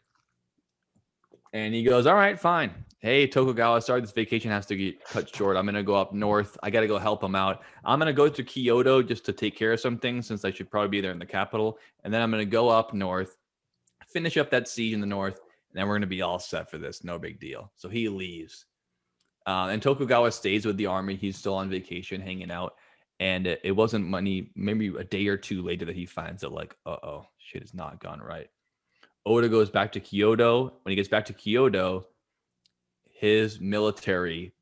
And he goes, all right, fine. Hey, Tokugawa, sorry, this vacation has to get cut short. I'm going to go up north. I got to go help him out. I'm going to go to Kyoto just to take care of some things, since I should probably be there in the capital. And then I'm going to go up north, finish up that siege in the north, and then we're going to be all set for this. No big deal. So he leaves. And Tokugawa stays with the army. He's still on vacation, hanging out. And it wasn't maybe a day or two later that he finds it shit has not gone right. Oda goes back to Kyoto. When he gets back to Kyoto, his military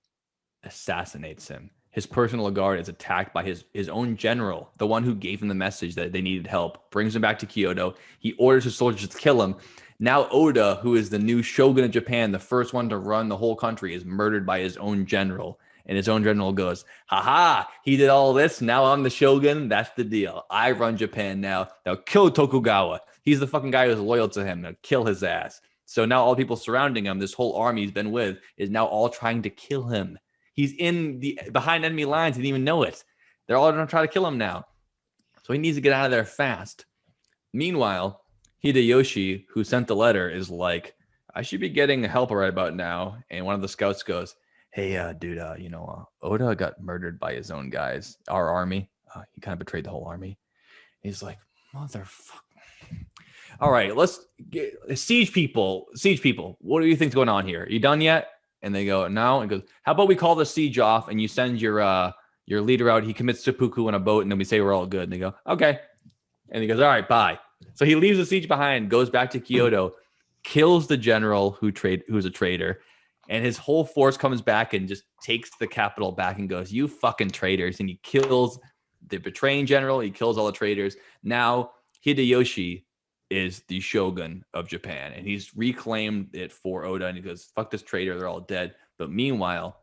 assassinates him. His personal guard is attacked by his own general, the one who gave him the message that they needed help, brings him back to Kyoto. He orders his soldiers to kill him. Now Oda, who is the new shogun of Japan, the first one to run the whole country, is murdered by his own general. And his own general goes, haha, he did all this. Now I'm the shogun. That's the deal. I run Japan now. Now kill Tokugawa. He's the fucking guy who's loyal to him. Now kill his ass. So now all the people surrounding him, this whole army he's been with, is now all trying to kill him. He's in the behind enemy lines. He didn't even know it. They're all going to try to kill him now. So he needs to get out of there fast. Meanwhile, Hideyoshi, who sent the letter, is like, I should be getting help right about now. And one of the scouts goes, hey, dude, Oda got murdered by his own guys, our army. He kind of betrayed the whole army. He's like, motherfucker. All right, let's get siege people. What do you think's going on here? Are you done yet? And they go, no. And goes, how about we call the siege off and you send your leader out. He commits seppuku on a boat, and then we say we're all good. And they go, okay. And he goes, all right, bye. So he leaves the siege behind, goes back to Kyoto, kills the general who's a traitor, and his whole force comes back and just takes the capital back and goes, you fucking traitors. And he kills the betraying general. He kills all the traitors. Now Hideyoshi is the shogun of Japan, and he's reclaimed it for Oda, and he goes, fuck this traitor, they're all dead. But meanwhile,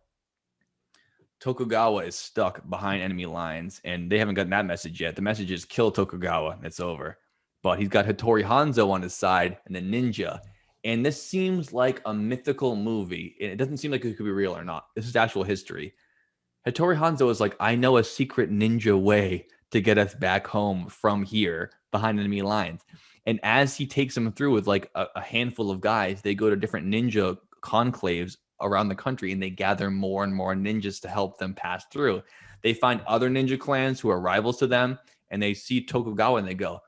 Tokugawa is stuck behind enemy lines, and they haven't gotten that message yet. The message is kill Tokugawa, and it's over. But he's got Hattori Hanzo on his side and the ninja. And this seems like a mythical movie. It doesn't seem like it could be real or not. This is actual history. Hattori Hanzo is like, I know a secret ninja way to get us back home from here behind enemy lines. And as he takes them through with like a handful of guys, they go to different ninja conclaves around the country, and they gather more and more ninjas to help them pass through. They find other ninja clans who are rivals to them, and they see Tokugawa and they go,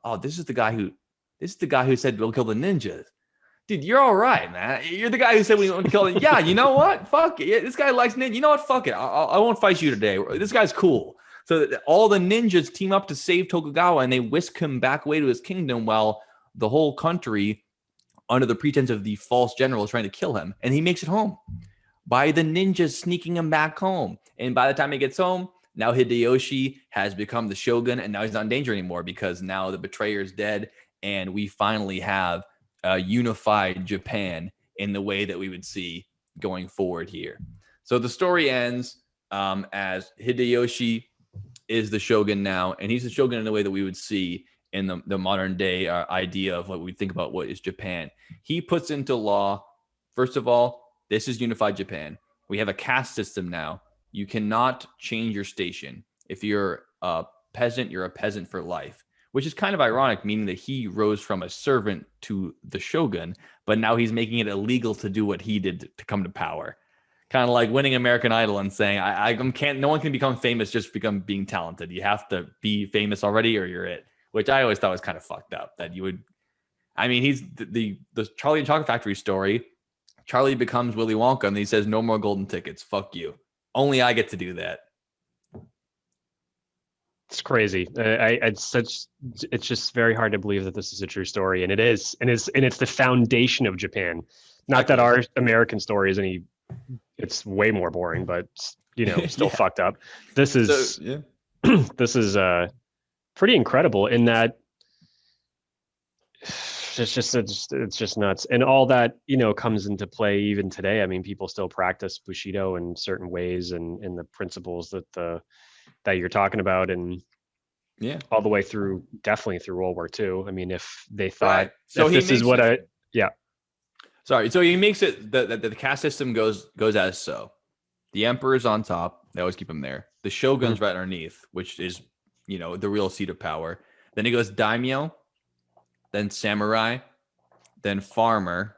oh, this is the guy who said we'll kill the ninjas. Dude, you're all right, man. You're the guy who said we want to kill them. Yeah, you know what? Fuck it. Yeah, this guy likes ninja. You know what? Fuck it. I won't fight you today. This guy's cool. So all the ninjas team up to save Tokugawa, and they whisk him back away to his kingdom while the whole country, under the pretense of the false general, is trying to kill him. And he makes it home by the ninjas sneaking him back home. And by the time he gets home, now Hideyoshi has become the shogun, and now he's not in danger anymore because now the betrayer is dead, and we finally have a unified Japan in the way that we would see going forward here. So the story ends as Hideyoshi is the shogun now, and he's the shogun in the way that we would see in the modern day idea of what we think about what is Japan. He puts into law, first of all, this is unified Japan. We have a caste system now. You cannot change your station. If you're a peasant, you're a peasant for life, which is kind of ironic, meaning that he rose from a servant to the shogun, but now he's making it illegal to do what he did to come to power. Kind of like winning American Idol and saying, no one can become famous just being talented. You have to be famous already or you're it, which I always thought was kind of fucked up that you would. I mean, he's the Charlie and Chocolate Factory story. Charlie becomes Willy Wonka and he says, no more golden tickets. Fuck you. Only I get to do that. It's crazy. It's just very hard to believe that this is a true story, and it is, and it's the foundation of Japan. Not that our American story is any. It's way more boring, but still fucked up. This is this is pretty incredible in that it's just nuts, and all that comes into play even today. I mean, people still practice Bushido in certain ways, and in the principles that you're talking about, and all the way through, definitely through World War II. I mean, if they thought, right. So this is what Sorry. So he makes it the caste system goes as so. The emperor's on top. They always keep him there. The shogun's right underneath, which is, the real seat of power. Then he goes daimyo, then samurai, then farmer,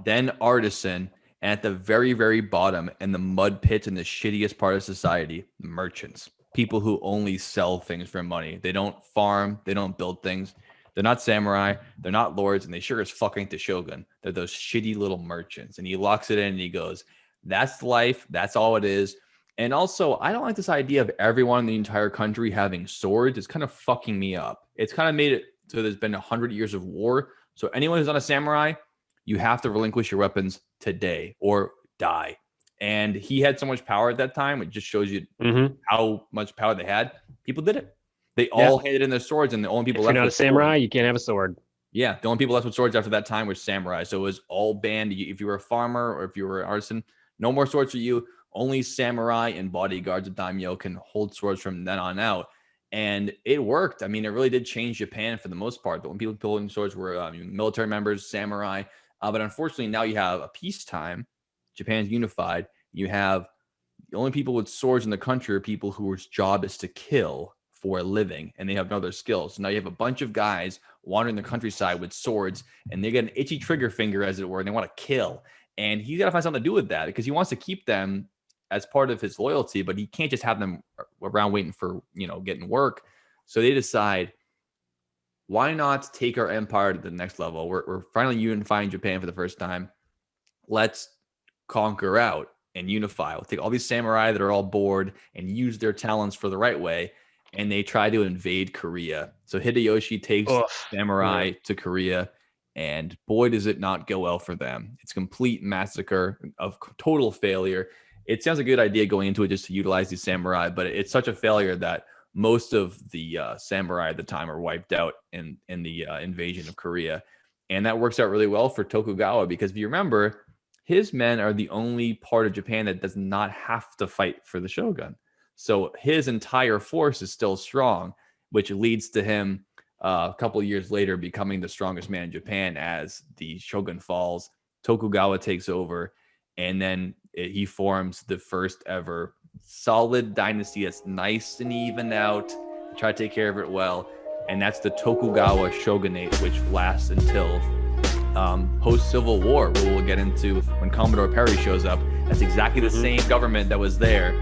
then artisan, and at the very, very bottom, in the mud pits in the shittiest part of society, merchants. People who only sell things for money. They don't farm. They don't build things. They're not samurai, they're not lords, and they sure as fuck ain't the shogun. They're those shitty little merchants. And he locks it in and he goes, that's life, that's all it is. And also, I don't like this idea of everyone in the entire country having swords. It's kind of fucking me up. It's kind of made it so there's been 100 years of war. So anyone who's not a samurai, you have to relinquish your weapons today or die. And he had so much power at that time, it just shows you how much power they had. People did it. They all handed in their swords, and the only people left. If you're not a samurai, you can't have a sword. Yeah, the only people left with swords after that time were samurai. So it was all banned. If you were a farmer or if you were an artisan, no more swords for you. Only samurai and bodyguards of daimyo can hold swords from then on out. And it worked. I mean, it really did change Japan for the most part. But when people holding swords were military members, samurai. But unfortunately, now you have a peacetime. Japan's unified. You have the only people with swords in the country are people whose job is to kill for a living, and they have no other skills. So now you have a bunch of guys wandering the countryside with swords, and they get an itchy trigger finger, as it were, and they want to kill. And he's got to find something to do with that because he wants to keep them as part of his loyalty, but he can't just have them around waiting for, getting work. So they decide, why not take our empire to the next level? We're finally unifying Japan for the first time. Let's conquer out and unify. We'll take all these samurai that are all bored and use their talents for the right way. And they try to invade Korea. So Hideyoshi takes samurai to Korea, and boy, does it not go well for them. It's complete massacre of total failure. It sounds a good idea going into it just to utilize these samurai, but it's such a failure that most of the samurai at the time are wiped out in the invasion of Korea. And that works out really well for Tokugawa because if you remember, his men are the only part of Japan that does not have to fight for the shogun. So his entire force is still strong, which leads to him a couple of years later becoming the strongest man in Japan as the shogun falls. Tokugawa takes over, and then he forms the first ever solid dynasty that's nice and even out. Try to take care of it well. And that's the Tokugawa shogunate, which lasts until post-Civil War, where we'll get into when Commodore Perry shows up. That's exactly the same government that was there,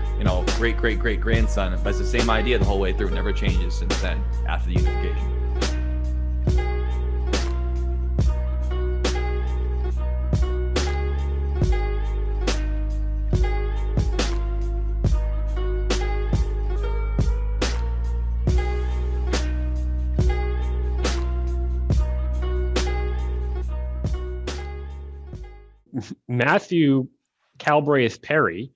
great-great-great-grandson, but it's the same idea the whole way through. It never changes since then, after the unification. Matthew Calbraith Perry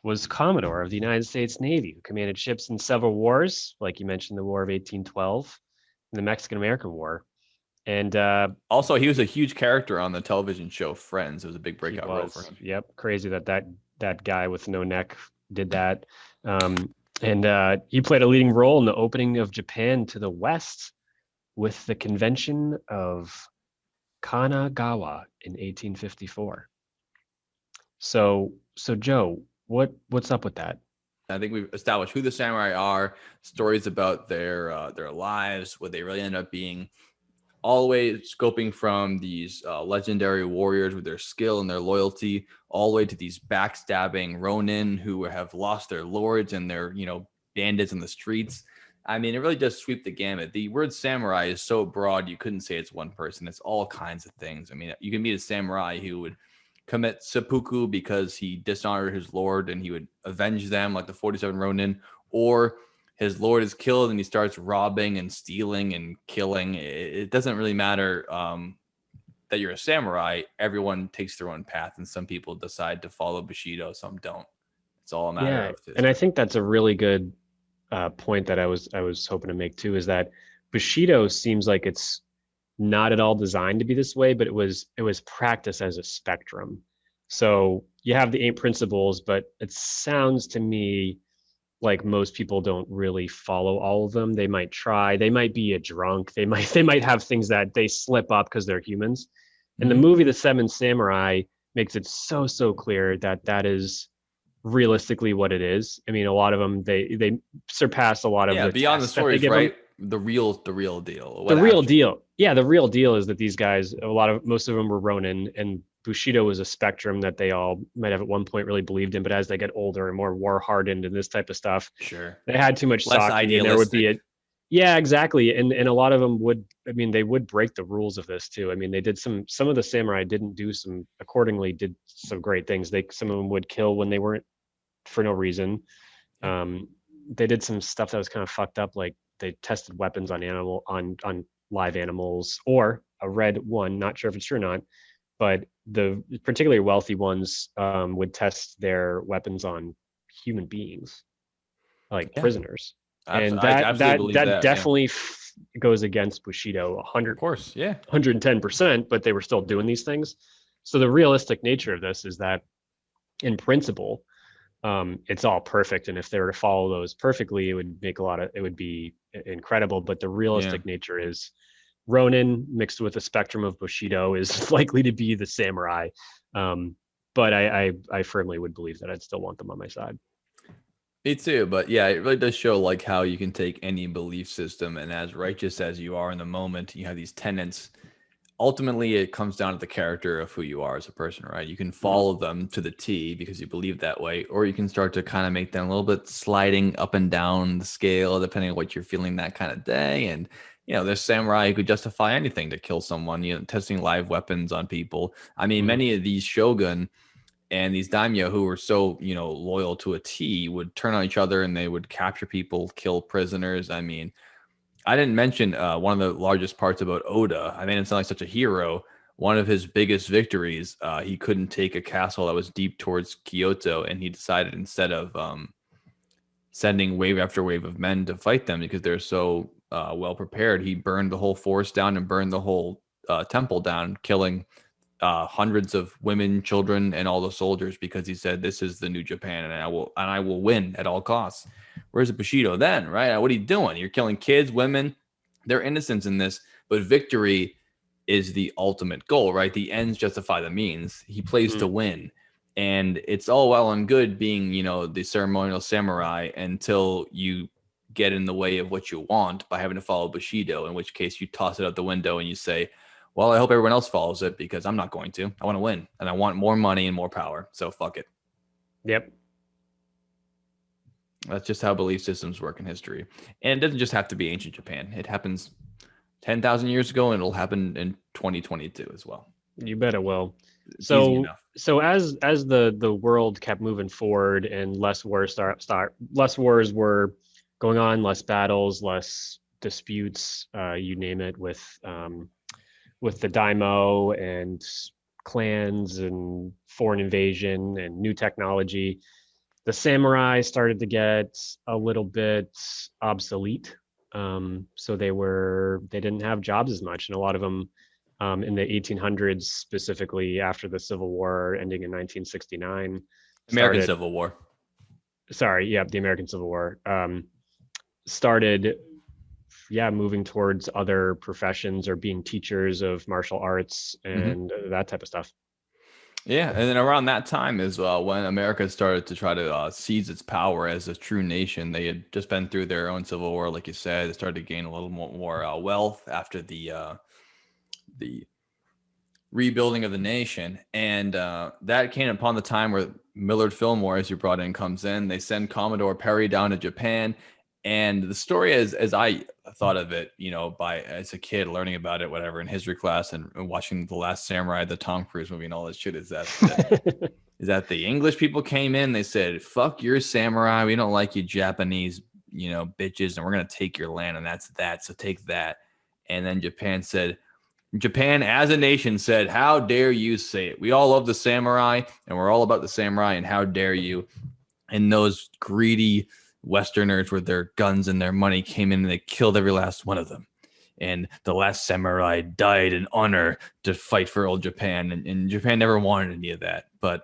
was Commodore of the United States Navy, who commanded ships in several wars, like you mentioned, the War of 1812, and the Mexican-American War. And also, he was a huge character on the television show Friends. It was a big breakout role for him. Yep, crazy that guy with no neck did that. And he played a leading role in the opening of Japan to the West with the Convention of Kanagawa in 1854. So Joe, what's up with that? I think we've established who the samurai are, stories about their lives, what they really end up being, all the way scoping from these legendary warriors with their skill and their loyalty, all the way to these backstabbing ronin who have lost their lords and their bandits in the streets. I mean, it really does sweep the gamut. The word samurai is so broad, you couldn't say it's one person. It's all kinds of things. I mean, you can meet a samurai who would commit seppuku because he dishonored his lord and he would avenge them, like the 47 Ronin, or his lord is killed and he starts robbing and stealing and killing. It doesn't really matter that you're a samurai. Everyone takes their own path, and some people decide to follow Bushido, some don't. It's all a matter of and I think that's a really good point that I was hoping to make too, is that Bushido seems like it's not at all designed to be this way, but it was practiced as a spectrum. So you have the 8 principles, but it sounds to me like most people don't really follow all of them. They might try, they might be a drunk, they might have things that they slip up because they're humans. And the movie The Seven Samurai makes it so clear that is realistically what it is. I mean, a lot of them they surpass a lot of the beyond the stories, right? The real deal. The real deal. Yeah, the real deal is that these guys, most of them were Ronin, and Bushido was a spectrum that they all might have at one point really believed in, but as they get older and more war hardened and this type of stuff, sure, they had too much less sake, idealistic. and there would be yeah, exactly. And a lot of them would, I mean, they would break the rules of this too. I mean, they did some of the samurai did some great things. Some of them would kill when they weren't for no reason. They did some stuff that was kind of fucked up, like they tested weapons on live animals, or a red one, not sure if it's true or not, but the particularly wealthy ones would test their weapons on human beings, like prisoners. And that definitely goes against Bushido 100, of course, 110%, but they were still doing these things. So the realistic nature of this is that in principle, it's all perfect. And if they were to follow those perfectly, it would be incredible. But the Yeah. realistic nature is Ronin mixed with a spectrum of Bushido is likely to be the samurai. Um, but I firmly would believe that I'd still want them on my side. Me too, but yeah, it really does show like how you can take any belief system and as righteous as you are in the moment, you have these tenets. Ultimately, it comes down to the character of who you are as a person, right? You can Mhm. follow them to the T because you believe that way, or you can start to kind of make them a little bit sliding up and down the scale depending on what you're feeling that kind of day. And there's samurai who could justify anything to kill someone, testing live weapons on people. I mean, Mhm. many of these shogun and these daimyo who were so loyal to a T would turn on each other and they would capture people, kill prisoners. I mean, I didn't mention one of the largest parts about Oda. I made him sound like such a hero. One of his biggest victories, he couldn't take a castle that was deep towards Kyoto, and he decided instead of sending wave after wave of men to fight them because they're so well prepared, he burned the whole forest down and burned the whole temple down, killing hundreds of women, children, and all the soldiers because he said, "This is the new Japan, and I will win at all costs." Where's the Bushido then, right? What are you doing? You're killing kids, women. They're innocents in this, but victory is the ultimate goal, right? The ends justify the means. He plays to Mhm. win. And it's all well and good being, the ceremonial samurai until you get in the way of what you want by having to follow Bushido, in which case you toss it out the window and you say, well, I hope everyone else follows it because I'm not going to. I want to win and I want more money and more power. So fuck it. Yep. That's just how belief systems work in history. And it doesn't just have to be ancient Japan. It happens 10,000 years ago and it'll happen in 2022 as well. You bet it will. It's easy So enough. as the world kept moving forward and less wars were going on, less battles, less disputes, you name it, with the daimyo and clans and foreign invasion and new technology, the samurai started to get a little bit obsolete. So they didn't have jobs as much, and a lot of them in the 1800s, specifically after the Civil War ending in 1969, American started. Civil War. Sorry, yeah, the American Civil War started. Yeah, moving towards other professions or being teachers of martial arts Mm-hmm. and that type of stuff. Yeah, and then around that time is when America started to try to seize its power as a true nation. They had just been through their own civil war, like you said. They started to gain a little more wealth after the rebuilding of the nation, and that came upon the time where Millard Fillmore, as you brought in, comes in. They send Commodore Perry down to Japan, and the story, as I thought of it, by as a kid learning about it, whatever, in history class and watching The Last Samurai, the Tom Cruise movie, and all this shit, is that the English people came in, they said, "Fuck your samurai, we don't like you Japanese, bitches, and we're gonna take your land, and that's that. So take that." And then Japan as a nation said, "How dare you say it? We all love the samurai and we're all about the samurai, and how dare you?" And those greedy Westerners with their guns and their money came in and they killed every last one of them. And the last samurai died in honor to fight for old Japan. And Japan never wanted any of that. But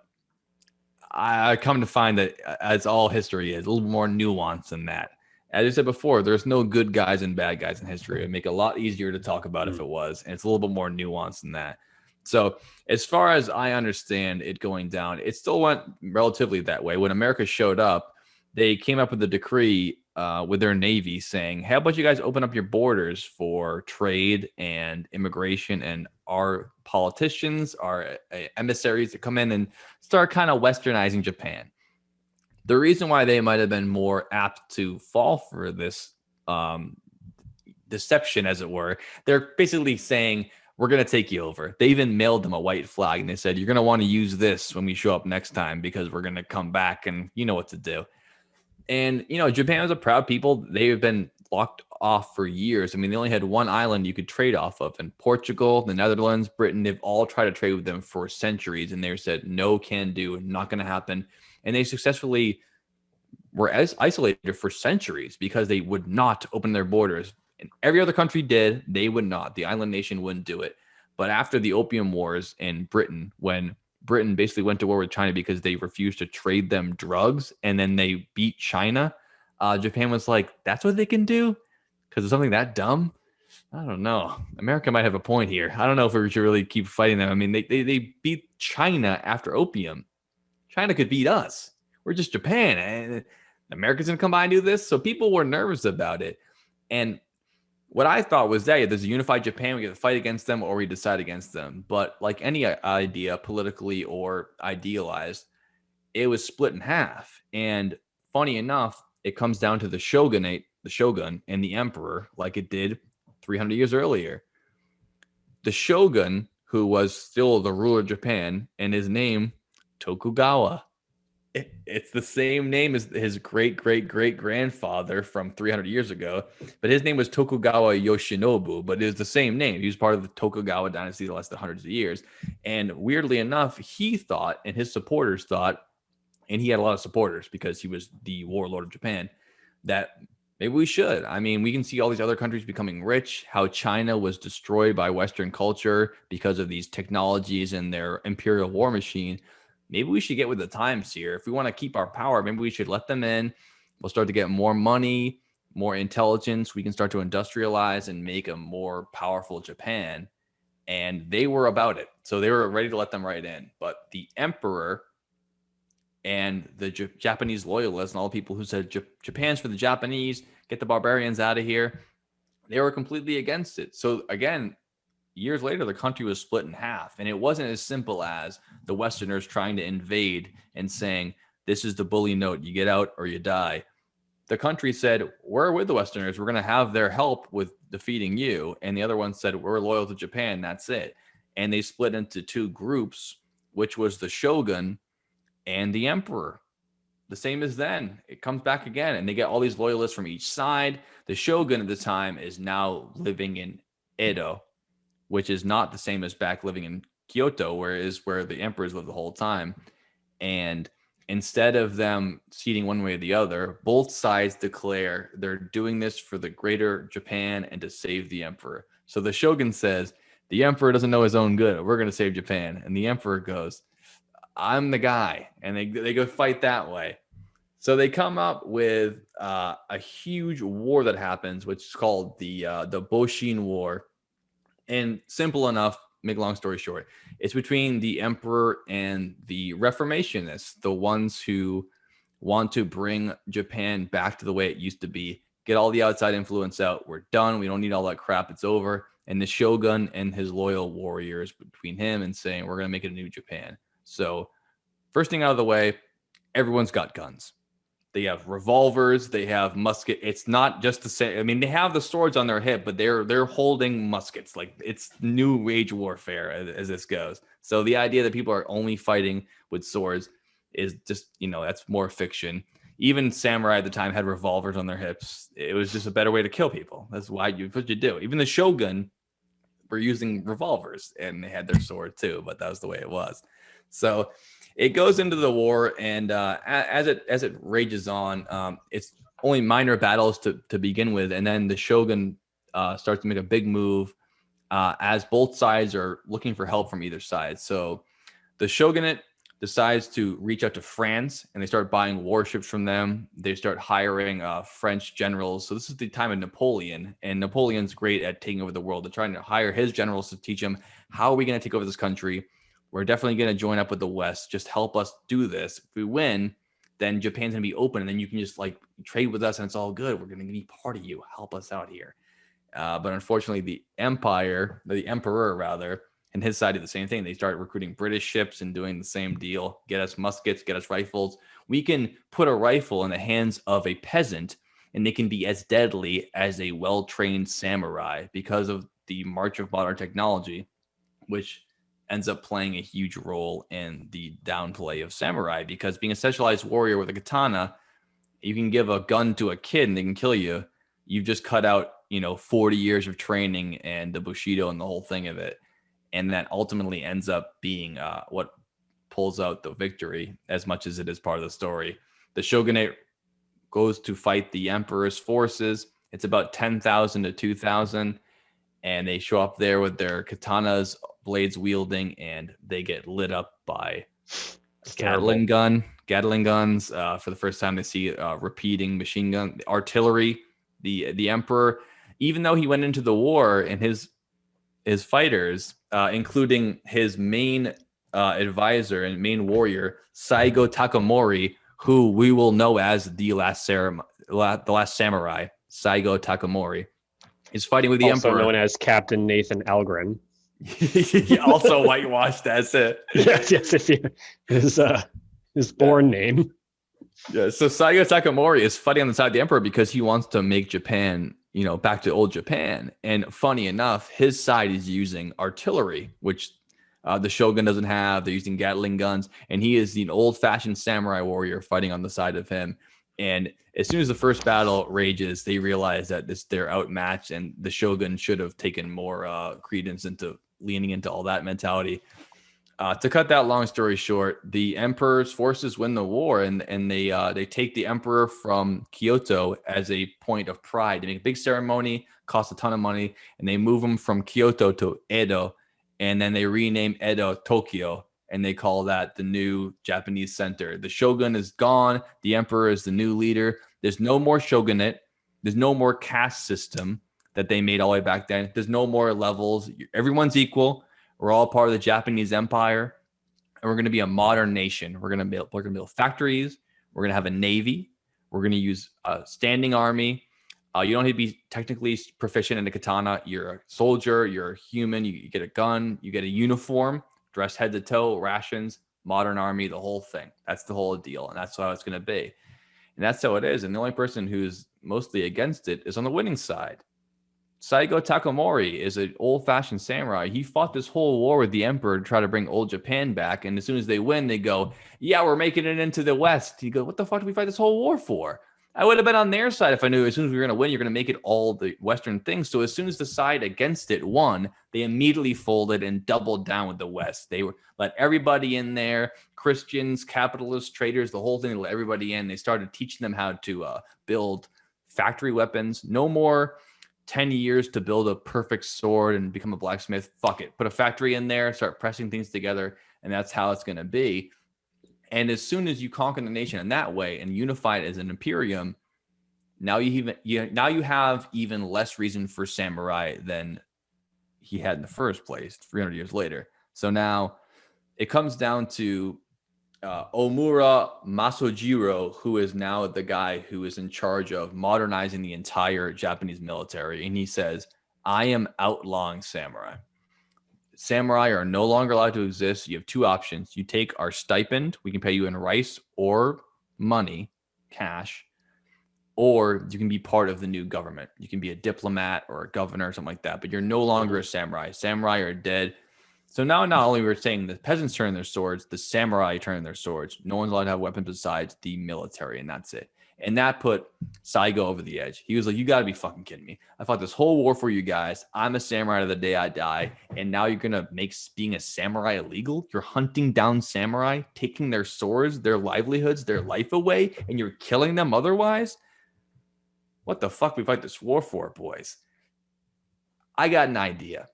I come to find that, as all history is, a little more nuanced than that. As I said before, there's no good guys and bad guys in history. It'd make it a lot easier to talk about if Mm. it was, and it's a little bit more nuanced than that. So, as far as I understand it going down, it still went relatively that way. When America showed up, they came up with a decree with their navy saying, "How about you guys open up your borders for trade and immigration, and our politicians, our emissaries to come in and start kind of westernizing Japan." The reason why they might have been more apt to fall for this um, deception, as it were, they're basically saying, "We're going to take you over." They even mailed them a white flag and they said, "You're going to want to use this when we show up next time because we're going to come back and you know what to do." And, Japan was a proud people. They've been locked off for years. I mean, they only had one island you could trade off of. And Portugal, the Netherlands, Britain, they've all tried to trade with them for centuries. And they said, no, can do, not going to happen. And they successfully were isolated for centuries because they would not open their borders. And every other country did. They would not. The island nation wouldn't do it. But after the Opium Wars in Britain, when Britain basically went to war with China because they refused to trade them drugs, and then they beat China, Japan was like, that's what they can do? Because of something that dumb? I don't know. America might have a point here. I don't know if we should really keep fighting them. I mean, they beat China after opium. China could beat us. We're just Japan. And America's going to come by and do this. So people were nervous about it. And what I thought was that there's a unified Japan. We get to fight against them or we decide against them. But like any idea, politically or idealized, it was split in half. And funny enough, it comes down to the shogun, and the emperor, like it did 300 years earlier. The shogun, who was still the ruler of Japan, and his name, Tokugawa. It's the same name as his great grandfather from 300 years ago, but his name was Tokugawa Yoshinobu, but it is the same name. He was part of the Tokugawa dynasty the last hundreds of years. And weirdly enough, he thought, and his supporters thought, and he had a lot of supporters because he was the warlord of Japan, that maybe we should. I mean, we can see all these other countries becoming rich, how China was destroyed by Western culture because of these technologies and their imperial war machine. Maybe we should get with the times here. If we want to keep our power, maybe we should let them in. We'll start to get more money, more intelligence. We can start to industrialize and make a more powerful Japan. And they were about it. So they were ready to let them right in. But the emperor and the Japanese loyalists and all the people who said Japan's for the Japanese, get the barbarians out of here, they were completely against it. So again, years later, the country was split in half. And it wasn't as simple as the Westerners trying to invade and saying, this is the bully note, you get out or you die. The country said, we're with the Westerners. We're going to have their help with defeating you. And the other one said, we're loyal to Japan. That's it. And they split into two groups, which was the shogun and the emperor. The same as then. It comes back again. And they get all these loyalists from each side. The shogun at the time is now living in Edo, which is not the same as back living in Kyoto, where the emperors lived the whole time. And instead of them ceding one way or the other, both sides declare they're doing this for the greater Japan and to save the emperor. So the shogun says, the emperor doesn't know his own good. We're going to save Japan. And the emperor goes, I'm the guy. And they go fight that way. So they come up with a huge war that happens, which is called the Boshin War. And simple enough, make a long story short, it's between the emperor and the Reformationists, the ones who want to bring Japan back to the way it used to be, get all the outside influence out. We're done. We don't need all that crap. It's over. And the shogun and his loyal warriors between him and saying, we're going to make it a new Japan. So first thing out of the way, everyone's got guns. They have revolvers. They have musket. It's not just the same. I mean, they have the swords on their hip, but they're holding muskets. Like it's new age warfare as this goes. So the idea that people are only fighting with swords is just, that's more fiction. Even samurai at the time had revolvers on their hips. It was just a better way to kill people. That's what you do. Even the shogun were using revolvers and they had their sword too, but that was the way it was. So it goes into the war, and as it rages on, it's only minor battles to begin with, and then the shogun starts to make a big move as both sides are looking for help from either side. So the shogunate decides to reach out to France, and they start buying warships from them. They start hiring French generals. So this is the time of Napoleon, and Napoleon's great at taking over the world. They're trying to hire his generals to teach him, how are we going to take over this country? We're definitely going to join up with the West. Just help us do this. If we win, then Japan's going to be open, and then you can just like trade with us, and it's all good. We're going to be part of you. Help us out here. But unfortunately, the emperor, and his side did the same thing. They started recruiting British ships and doing the same deal. Get us muskets, get us rifles. We can put a rifle in the hands of a peasant, and they can be as deadly as a well-trained samurai because of the march of modern technology, which ends up playing a huge role in the downplay of samurai, because being a specialized warrior with a katana, you can give a gun to a kid and they can kill you. You've just cut out, 40 years of training and the Bushido and the whole thing of it. And that ultimately ends up being what pulls out the victory as much as it is part of the story. The shogunate goes to fight the emperor's forces. It's about 10,000 to 2,000. and they show up there with their katanas, blades wielding, and they get lit up by Gatling guns. For the first time, they see repeating machine gun artillery. The emperor, even though he went into the war and his fighters, including his main advisor and main warrior, Saigo Takamori, who we will know as the last samurai, Saigo Takamori, is fighting with the also emperor. known as Captain Nathan Algren. Also whitewashed as it. Yes. His born name. Yeah, so Saigo Takamori is fighting on the side of the emperor because he wants to make Japan, back to old Japan. And funny enough, his side is using artillery, which the shogun doesn't have. They're using Gatling guns, and he is the old-fashioned samurai warrior fighting on the side of him. And as soon as the first battle rages, they realize that they're outmatched, and the shogun should have taken more credence into leaning into all that mentality. To cut that long story short, the emperor's forces win the war, and they take the emperor from Kyoto as a point of pride. They make a big ceremony, cost a ton of money, and they move him from Kyoto to Edo, and then they rename Edo Tokyo, and they call that the new Japanese center. The shogun is gone. The emperor is the new leader. There's no more shogunate. There's no more caste system that they made all the way back then. There's no more levels. Everyone's equal. We're all part of the Japanese empire, and we're going to be a modern nation. We're going to build factories. We're going to have a navy. We're going to use a standing army. You don't need to be technically proficient in the katana. You're a soldier. You're a human. You get a gun. You get a uniform, dressed head to toe, rations, modern army, the whole thing. That's the whole deal, and that's how it's going to be. And that's how it is. And the only person who's mostly against it is on the winning side. Saigo Takamori is an old-fashioned samurai. He fought this whole war with the emperor to try to bring old Japan back. And as soon as they win, they go, yeah, we're making it into the West. He goes, what the fuck did we fight this whole war for? I would have been on their side if I knew as soon as we were going to win, you're going to make it all the Western things. So as soon as the side against it won, they immediately folded and doubled down with the West. They let everybody in there, Christians, capitalists, traders, the whole thing, they let everybody in. They started teaching them how to build factory weapons. No more 10 years to build a perfect sword and become a blacksmith. Fuck it. Put a factory in there, start pressing things together, and that's how it's going to be. And as soon as you conquer the nation in that way and unify it as an imperium, now you have even less reason for samurai than he had in the first place 300 years later. So now it comes down to Omura Masojiro, who is now the guy who is in charge of modernizing the entire Japanese military. And he says, I am outlawing samurai. Samurai are no longer allowed to exist. You have two options. You take our stipend. We can pay you in rice or money, cash, or you can be part of the new government. You can be a diplomat or a governor or something like that, but you're no longer a samurai. Samurai are dead. So now not only we're saying the peasants turn their swords, the samurai turn their swords. No one's allowed to have weapons besides the military, and that's it. And that put Saigo over the edge. He was like, you got to be fucking kidding me. I fought this whole war for you guys. I'm a samurai to the day I die. And now you're going to make being a samurai illegal? You're hunting down samurai, taking their swords, their livelihoods, their life away, and you're killing them otherwise? What the fuck we fight this war for, boys? I got an idea.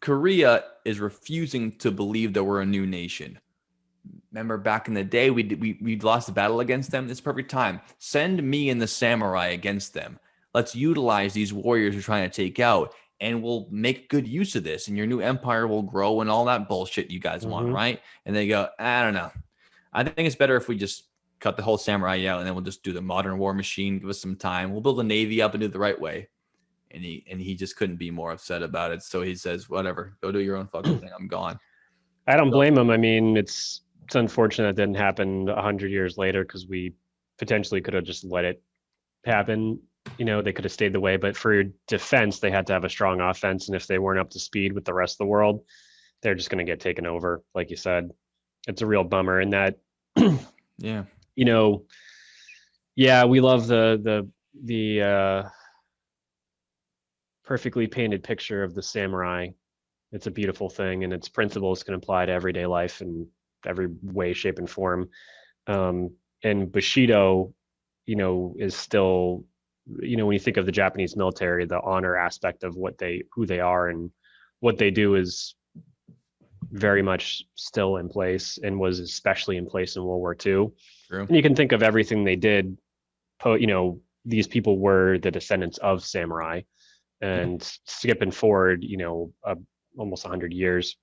Korea is refusing to believe that we're a new nation. Remember back in the day, we lost the battle against them? It's perfect time. Send me and the samurai against them. Let's utilize these warriors we're trying to take out, and we'll make good use of this, and your new empire will grow and all that bullshit you guys want, right? And they go, I don't know. I think it's better if we just cut the whole samurai out, and then we'll just do the modern war machine. Give us some time. We'll build a navy up and do it the right way. And he just couldn't be more upset about it. So he says, whatever, go do your own fucking thing. I'm gone. I don't blame him. I mean, it's unfortunate it didn't happen 100 years later, because we potentially could have just let it happen. They could have stayed the way, but for defense, they had to have a strong offense. And if they weren't up to speed with the rest of the world, they're just going to get taken over. Like you said, it's a real bummer. And that, yeah, we love the perfectly painted picture of the samurai. It's a beautiful thing, and its principles can apply to everyday life in every way, shape, and form. And Bushido, is still when you think of the Japanese military, the honor aspect of who they are and what they do is very much still in place and was especially in place in World War II. True. And you can think of everything they did. These people were the descendants of samurai, and skipping forward, almost 100 years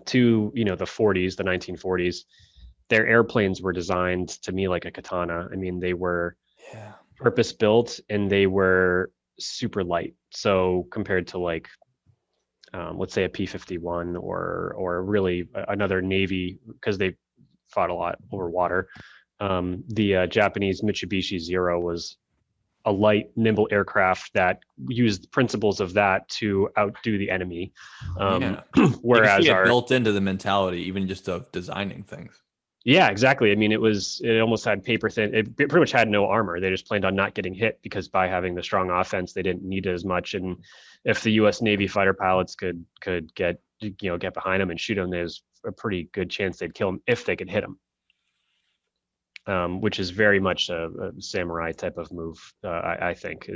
to the 40s, the 1940s, their airplanes were designed to me like a katana. I mean, they were purpose built and they were super light. So compared to like let's say a P-51 or really another Navy, because they fought a lot over water. The Japanese Mitsubishi Zero was a light, nimble aircraft that used principles of that to outdo the enemy. Whereas our built into the mentality, even just of designing things. Yeah, exactly. I mean, it almost had paper thin. It pretty much had no armor. They just planned on not getting hit because by having the strong offense, they didn't need it as much. And if the U.S. Navy fighter pilots could get behind them and shoot them, there's a pretty good chance they'd kill them if they could hit them. Which is very much a samurai type of move. I think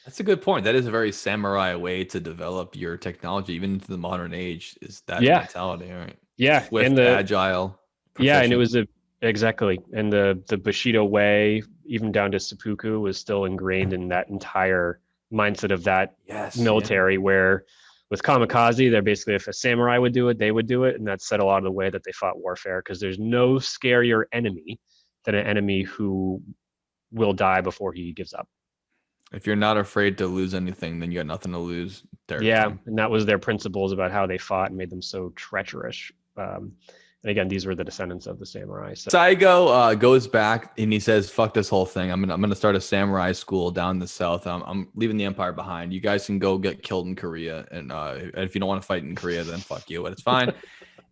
that's a good point. That is a very samurai way to develop your technology, even into the modern age. Is that mentality, right? Yeah, Swift, and agile. Yeah, and it was exactly, and the Bushido way, even down to seppuku, was still ingrained in that entire mindset of that military. Where with kamikaze, they're basically, if a samurai would do it, they would do it, and that set a lot of the way that they fought warfare. Because there's no scarier enemy than an enemy who will die before he gives up. If you're not afraid to lose anything, then you got nothing to lose. Yeah, and that was their principles about how they fought and made them so treacherous. And again, these were the descendants of the samurai. So. Saigo goes back and he says, "Fuck this whole thing. I'm gonna start a samurai school down in the south. I'm leaving the empire behind. You guys can go get killed in Korea, and if you don't want to fight in Korea, then fuck you. But it's fine."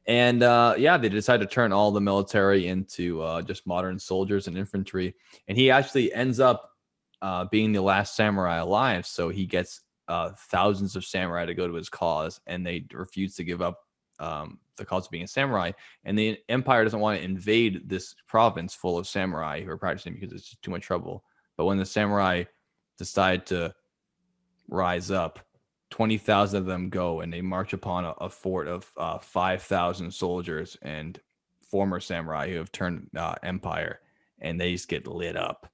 And they decide to turn all the military into just modern soldiers and infantry. And he actually ends up being the last samurai alive. So he gets thousands of samurai to go to his cause, and they refuse to give up the cause of being a samurai. And the empire doesn't want to invade this province full of samurai who are practicing because it's just too much trouble. But when the samurai decide to rise up, 20,000 of them go and they march upon a fort of 5,000 soldiers and former samurai who have turned empire, and they just get lit up.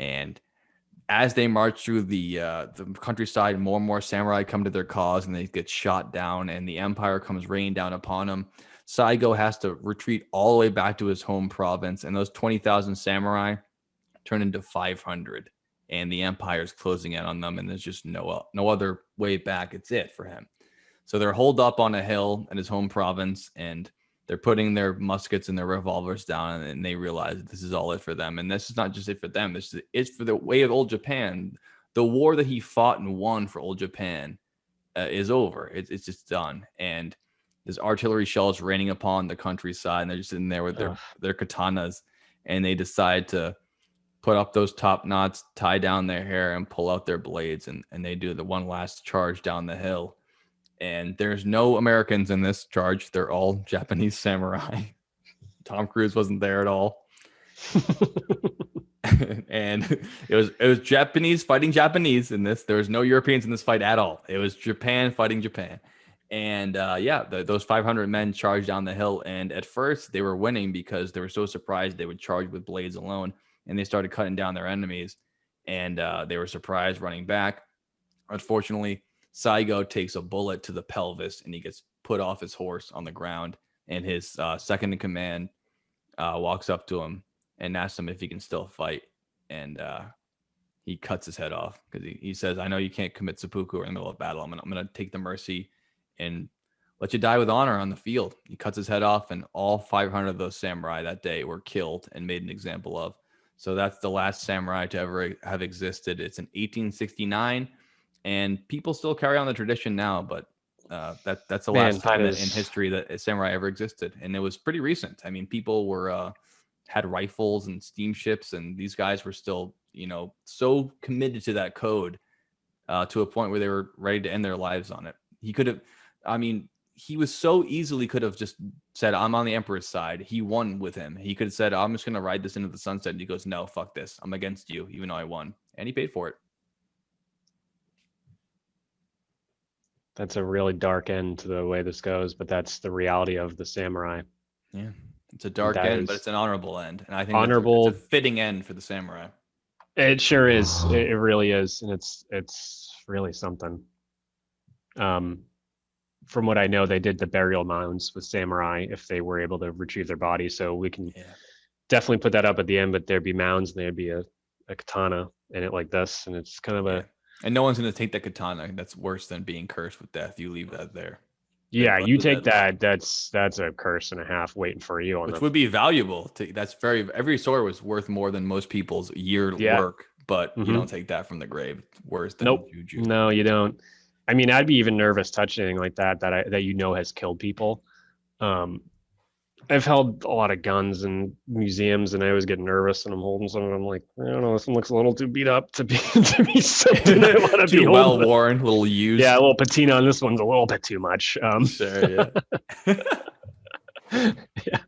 And as they march through the countryside, more and more samurai come to their cause, and they get shot down, and the empire comes raining down upon them. Saigo has to retreat all the way back to his home province, and those 20,000 samurai turn into 500, and the empire is closing in on them, and there's just no other way back. It's it for him. So they're holed up on a hill in his home province, and they're putting their muskets and their revolvers down, and they realize that this is all it for them. And this is not just it for them. This is it for the way of old Japan. The war that he fought and won for old Japan is over. It's just done. And there's artillery shells raining upon the countryside, and they're just sitting there with their katanas, and they decide to put up those top knots, tie down their hair, and pull out their blades, and they do the one last charge down the hill. And there's no Americans in this charge. They're all Japanese samurai. Tom Cruise wasn't there at all. And it was Japanese fighting Japanese in this. There was no Europeans in this fight at all. It was Japan fighting Japan. And those 500 men charged down the hill. And at first they were winning because they were so surprised they would charge with blades alone. And they started cutting down their enemies. And they were surprised running back. Unfortunately, Saigo takes a bullet to the pelvis, and he gets put off his horse on the ground. And his second in command walks up to him and asks him if he can still fight. And he cuts his head off because he says, "I know you can't commit seppuku in the middle of battle. I'm gonna take the mercy and let you die with honor on the field." He cuts his head off, and all 500 of those samurai that day were killed and made an example of. So that's the last samurai to ever have existed. It's in 1869. And people still carry on the tradition now, but that's the last time in history that a samurai ever existed, and it was pretty recent. I mean, people were had rifles and steamships, and these guys were still, so committed to that code to a point where they were ready to end their lives on it. He was so easily could have just said, "I'm on the emperor's side." He won with him. He could have said, "I'm just going to ride this into the sunset." And he goes, "No, fuck this. I'm against you, even though I won." and he paid for it. That's a really dark end to the way this goes, but that's the reality of the samurai. Yeah, it's a dark That end, but is it's an honorable end, and I think it's honorable. a fitting end for the samurai. It sure is. It really is, and it's really something. From what I know, they did the burial mounds with samurai if they were able to retrieve their body. So we can definitely put that up at the end. But there'd be mounds, and there'd be a katana in it like this, and it's kind of a and no one's gonna take that katana. That's worse than being cursed with death. You leave that there. yeah. You take that. That's a curse and a half waiting for you on which would be valuable. That's every sword was worth more than most people's year work, but you don't take that from the grave. It's worse than juju. No, you don't. I mean, I'd be even nervous touching anything like that that you know has killed people. I've held a lot of guns in museums, and I always get nervous, and I'm holding some, and I'm like, I don't know, this one looks a little too beat up to be something I want to be too well worn, a little used. Yeah, a little patina on this one's a little bit too much. Sure, yeah.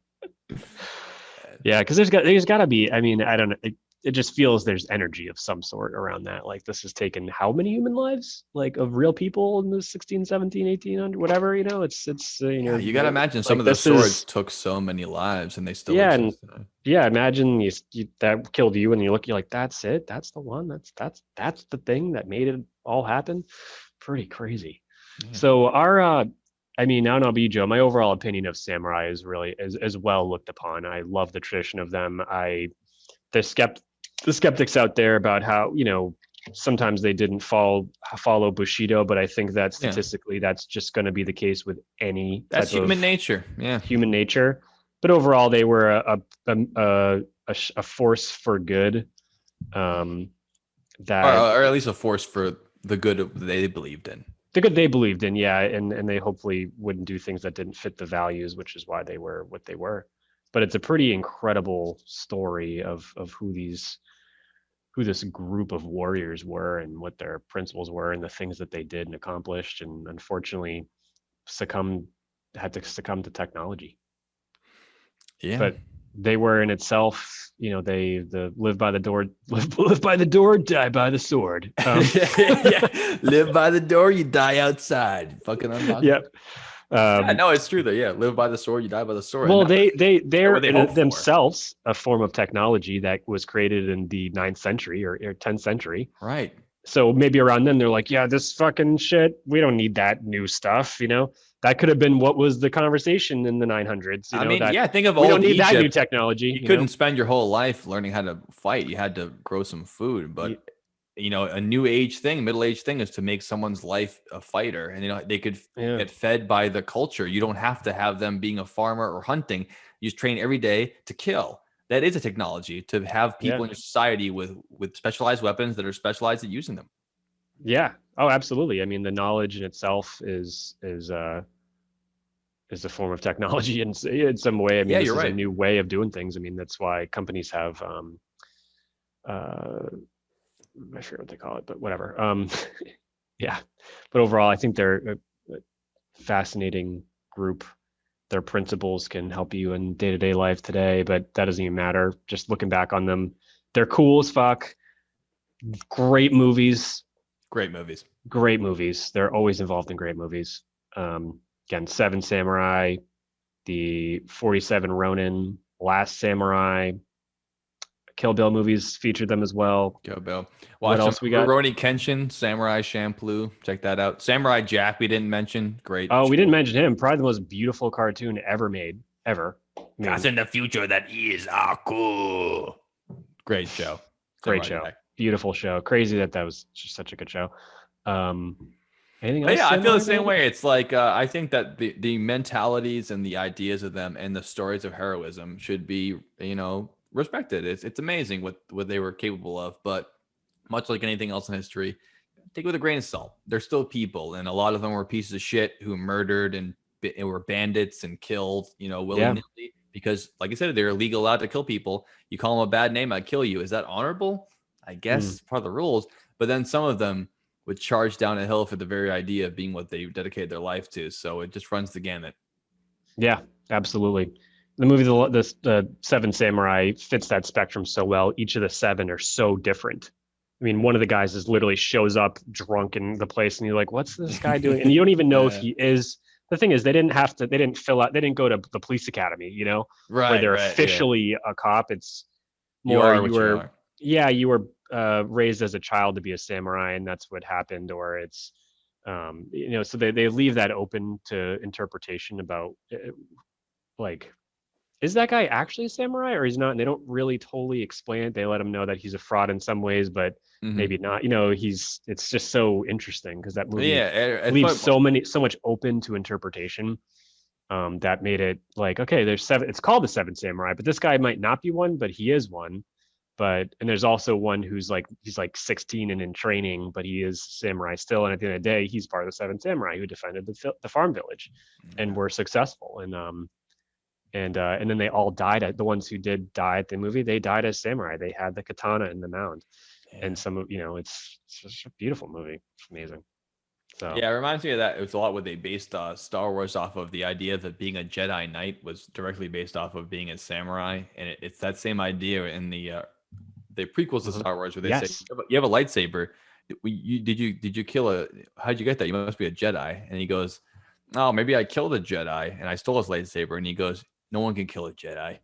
Yeah, because there's got to be. I mean, I don't know. It just feels there's energy of some sort around that. Like this has taken how many human lives, like of real people in the 16, 17, 1800, whatever, it's you know, you got to imagine some of those swords took so many lives and they still exist. Imagine you that killed you and you're like, that's it. That's the one. That's the thing that made it all happen. Pretty crazy. Yeah. So I mean, now be Joe. My overall opinion of samurai is really as well looked upon. I love the tradition of them. The skeptics out there about how sometimes they didn't follow Bushido, but I think that statistically that's just going to be the case with any. That's human nature. Yeah, human nature. But overall, they were a force for good. Or at least a force for the good they believed in. The good they believed in, yeah, and they hopefully wouldn't do things that didn't fit the values, which is why they were what they were. But it's a pretty incredible story of who this group of warriors were and what their principles were and the things that they did and accomplished, and unfortunately had to succumb to technology. Yeah. But they were in itself, they live by the door, live by the door, die by the sword. Live by the door, you die outside. Fucking unlock. Yep. No, it's true though. Yeah, live by the sword, you die by the sword. Well, they're themselves a form of technology that was created in the 9th century or 10th century. Right. So maybe around then they're like, yeah, this fucking shit, we don't need that new stuff. That could have been what was the conversation in the 900s. Think of we don't need Egypt. that new technology. You couldn't spend your whole life learning how to fight. You had to grow some food, but a new age thing, middle age thing is to make someone's life a fighter, and they could get fed by the culture. You don't have to have them being a farmer or hunting. You just train every day to kill. That is a technology, to have people in your society with specialized weapons that are specialized at using them. Yeah. Oh, absolutely. I mean, the knowledge in itself is a form of technology in some way. I mean, this is a new way of doing things. I mean, that's why companies have I forget what they call it, but whatever. Yeah. But overall, I think they're a fascinating group. Their principles can help you in day-to-day life today, but that doesn't even matter. Just looking back on them, they're cool as fuck. Great movies. Great movies. Great movies. They're always involved in great movies. Again, 7 Samurai, the 47 Ronin, Last Samurai, Kill Bill movies featured them as well. Kill Bill. What else we got? Rurouni Kenshin, Samurai Champloo. Check that out. Samurai Jack, we didn't mention. Great. Oh, we didn't mention him. Probably the most beautiful cartoon ever made. Ever. That's in the future that is cool. Great show. Great show. Jack. Beautiful show. Crazy that was just such a good show. Anything else? Yeah, I feel the same way. It's like I think that the mentalities and the ideas of them and the stories of heroism should be, respected. It's amazing what they were capable of, but much like anything else in history, take it with a grain of salt. They're still people, and a lot of them were pieces of shit who murdered and were bandits and killed, willy-nilly because, like I said, they're illegal, allowed to kill people. You call them a bad name, I kill you. Is that honorable? I guess part of the rules. But then some of them would charge down a hill for the very idea of being what they dedicated their life to. So it just runs the gamut. Yeah, absolutely. The movie, the 7 Samurai fits that spectrum so well. Each of the 7 are so different. I mean, one of the guys is literally shows up drunk in the place, and you're like, "What's this guy doing?" And you don't even know if he is. The thing is, they didn't go to the police academy, where Right, they're right. officially a cop. It's You more are what you are. yeah, you were raised as a child to be a samurai, and that's what happened. Or it's so they leave that open to interpretation about like, is that guy actually a samurai or he's not? And they don't really totally explain it. They let him know that he's a fraud in some ways, but Mhm. maybe not. It's just so interesting because that movie Yeah, it's leaves like- so much open to interpretation. That made it like, okay, there's seven. It's called the Seven Samurai, but this guy might not be one, but he is one. And there's also one he's like 16 and in training, but he is samurai still. And at the end of the day, he's part of the Seven Samurai who defended the farm village, and were successful. And then they all died. The ones who did die at the movie, they died as samurai. They had the katana in the mound, and some of it's just a beautiful movie. It's amazing. So Yeah, it reminds me of that. It was a lot what they based Star Wars off of. The idea that being a Jedi Knight was directly based off of being a samurai, and it's that same idea in the prequels to Star Wars, where they say you have a lightsaber. Did you kill a? How'd you get that? You must be a Jedi. And he goes, "Oh, maybe I killed a Jedi and I stole his lightsaber." And he goes, "No one can kill a Jedi."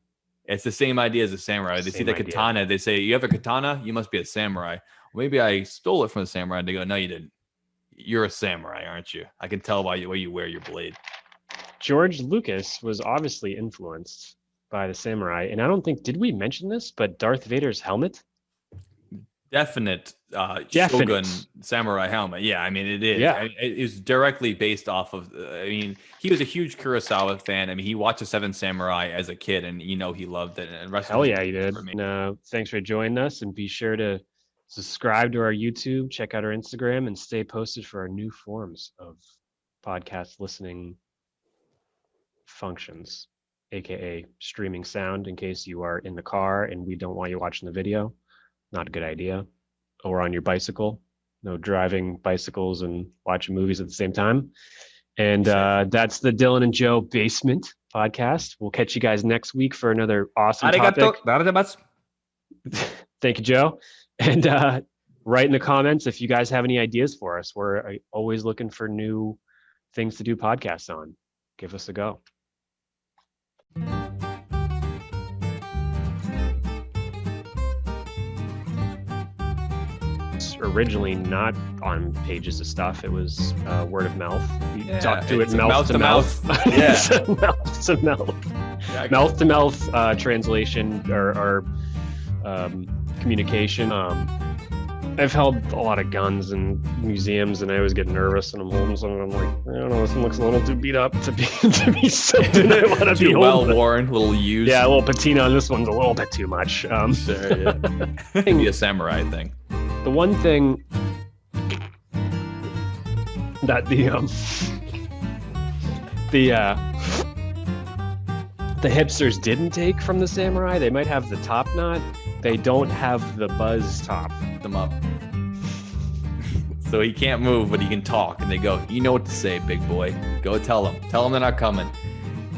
It's the same idea as a samurai. They see the katana. They say, "You have a katana. You must be a samurai." Well, maybe I stole it from the samurai. And they go, "No, you didn't. You're a samurai, aren't you? I can tell by the way you wear your blade." George Lucas was obviously influenced by the samurai, and I don't think, did we mention this, but Darth Vader's helmet? Definite Shogun samurai helmet. Yeah, I mean, it is. Yeah. It is directly based off of, I mean, he was a huge Kurosawa fan. I mean, he watched The Seven Samurai as a kid, and he loved it. And Hell yeah, he did. And, thanks for joining us, and be sure to subscribe to our YouTube, check out our Instagram, and stay posted for our new forms of podcast listening functions, aka streaming sound, in case you are in the car and we don't want you watching the video. Not a good idea. Or on your bicycle. No driving bicycles and watching movies at the same time. And that's the Dylan and Joe Basement podcast. We'll catch you guys next week for another awesome topic. Thank you, Joe. And write in the comments if you guys have any ideas for us. We're always looking for new things to do podcasts on. Give us a go. Originally not on pages of stuff. It was word of mouth. We talked to it mouth to mouth. Yeah. Mouth to mouth. Yeah, Mouth to mouth translation or communication. I've held a lot of guns in museums, and I always get nervous, and I'm holding something. I'm like, I don't know, this one looks a little too beat up to be something I want to be too well holding. worn, a little used. Yeah, a little patina on this one's a little bit too much. Sure, yeah. Be a samurai thing. The one thing that the hipsters didn't take from the samurai, they might have the top knot. They don't have the buzz top. Them up. So he can't move, but he can talk. And they go, "You know what to say, big boy. Go tell them. Tell them they're not coming."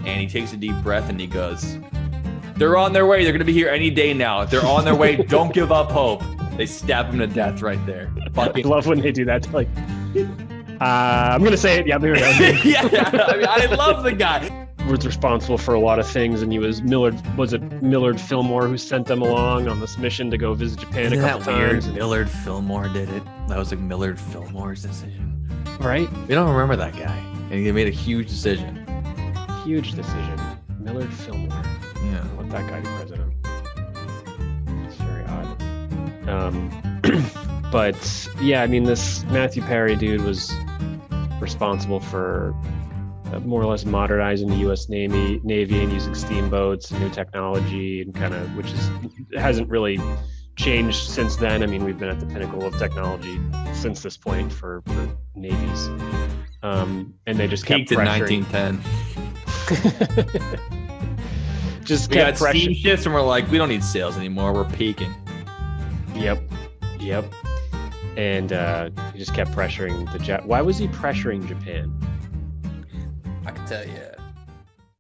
And he takes a deep breath and he goes, "They're on their way. They're going to be here any day now. They're on their way. Don't give up hope." They stab him to death right there. Fucking I love when they do that. They're like, I'm going to say it. Yeah, there we go. yeah, I mean, I love the guy. Was responsible for a lot of things, and he was Millard Fillmore who sent them along on this mission to go visit Japan a couple times. Millard Fillmore did it. That was like Millard Fillmore's decision. Right? We don't remember that guy. And he made a huge decision. Huge decision. Millard Fillmore. Yeah. I want that guy to be president. It's very odd. But yeah, I mean, this Matthew Perry dude was responsible for more or less modernizing the U.S. Navy and using steamboats and new technology, and kind of, which hasn't really changed since then. I mean, we've been at the pinnacle of technology since this point for navies, and they just kept peaked in pressuring. 1910. Just We kept got steam pressuring. ships and we're like, we don't need sails anymore. We're peaking. Yep. And he just kept pressuring the jet. Why was he pressuring Japan? I can tell you.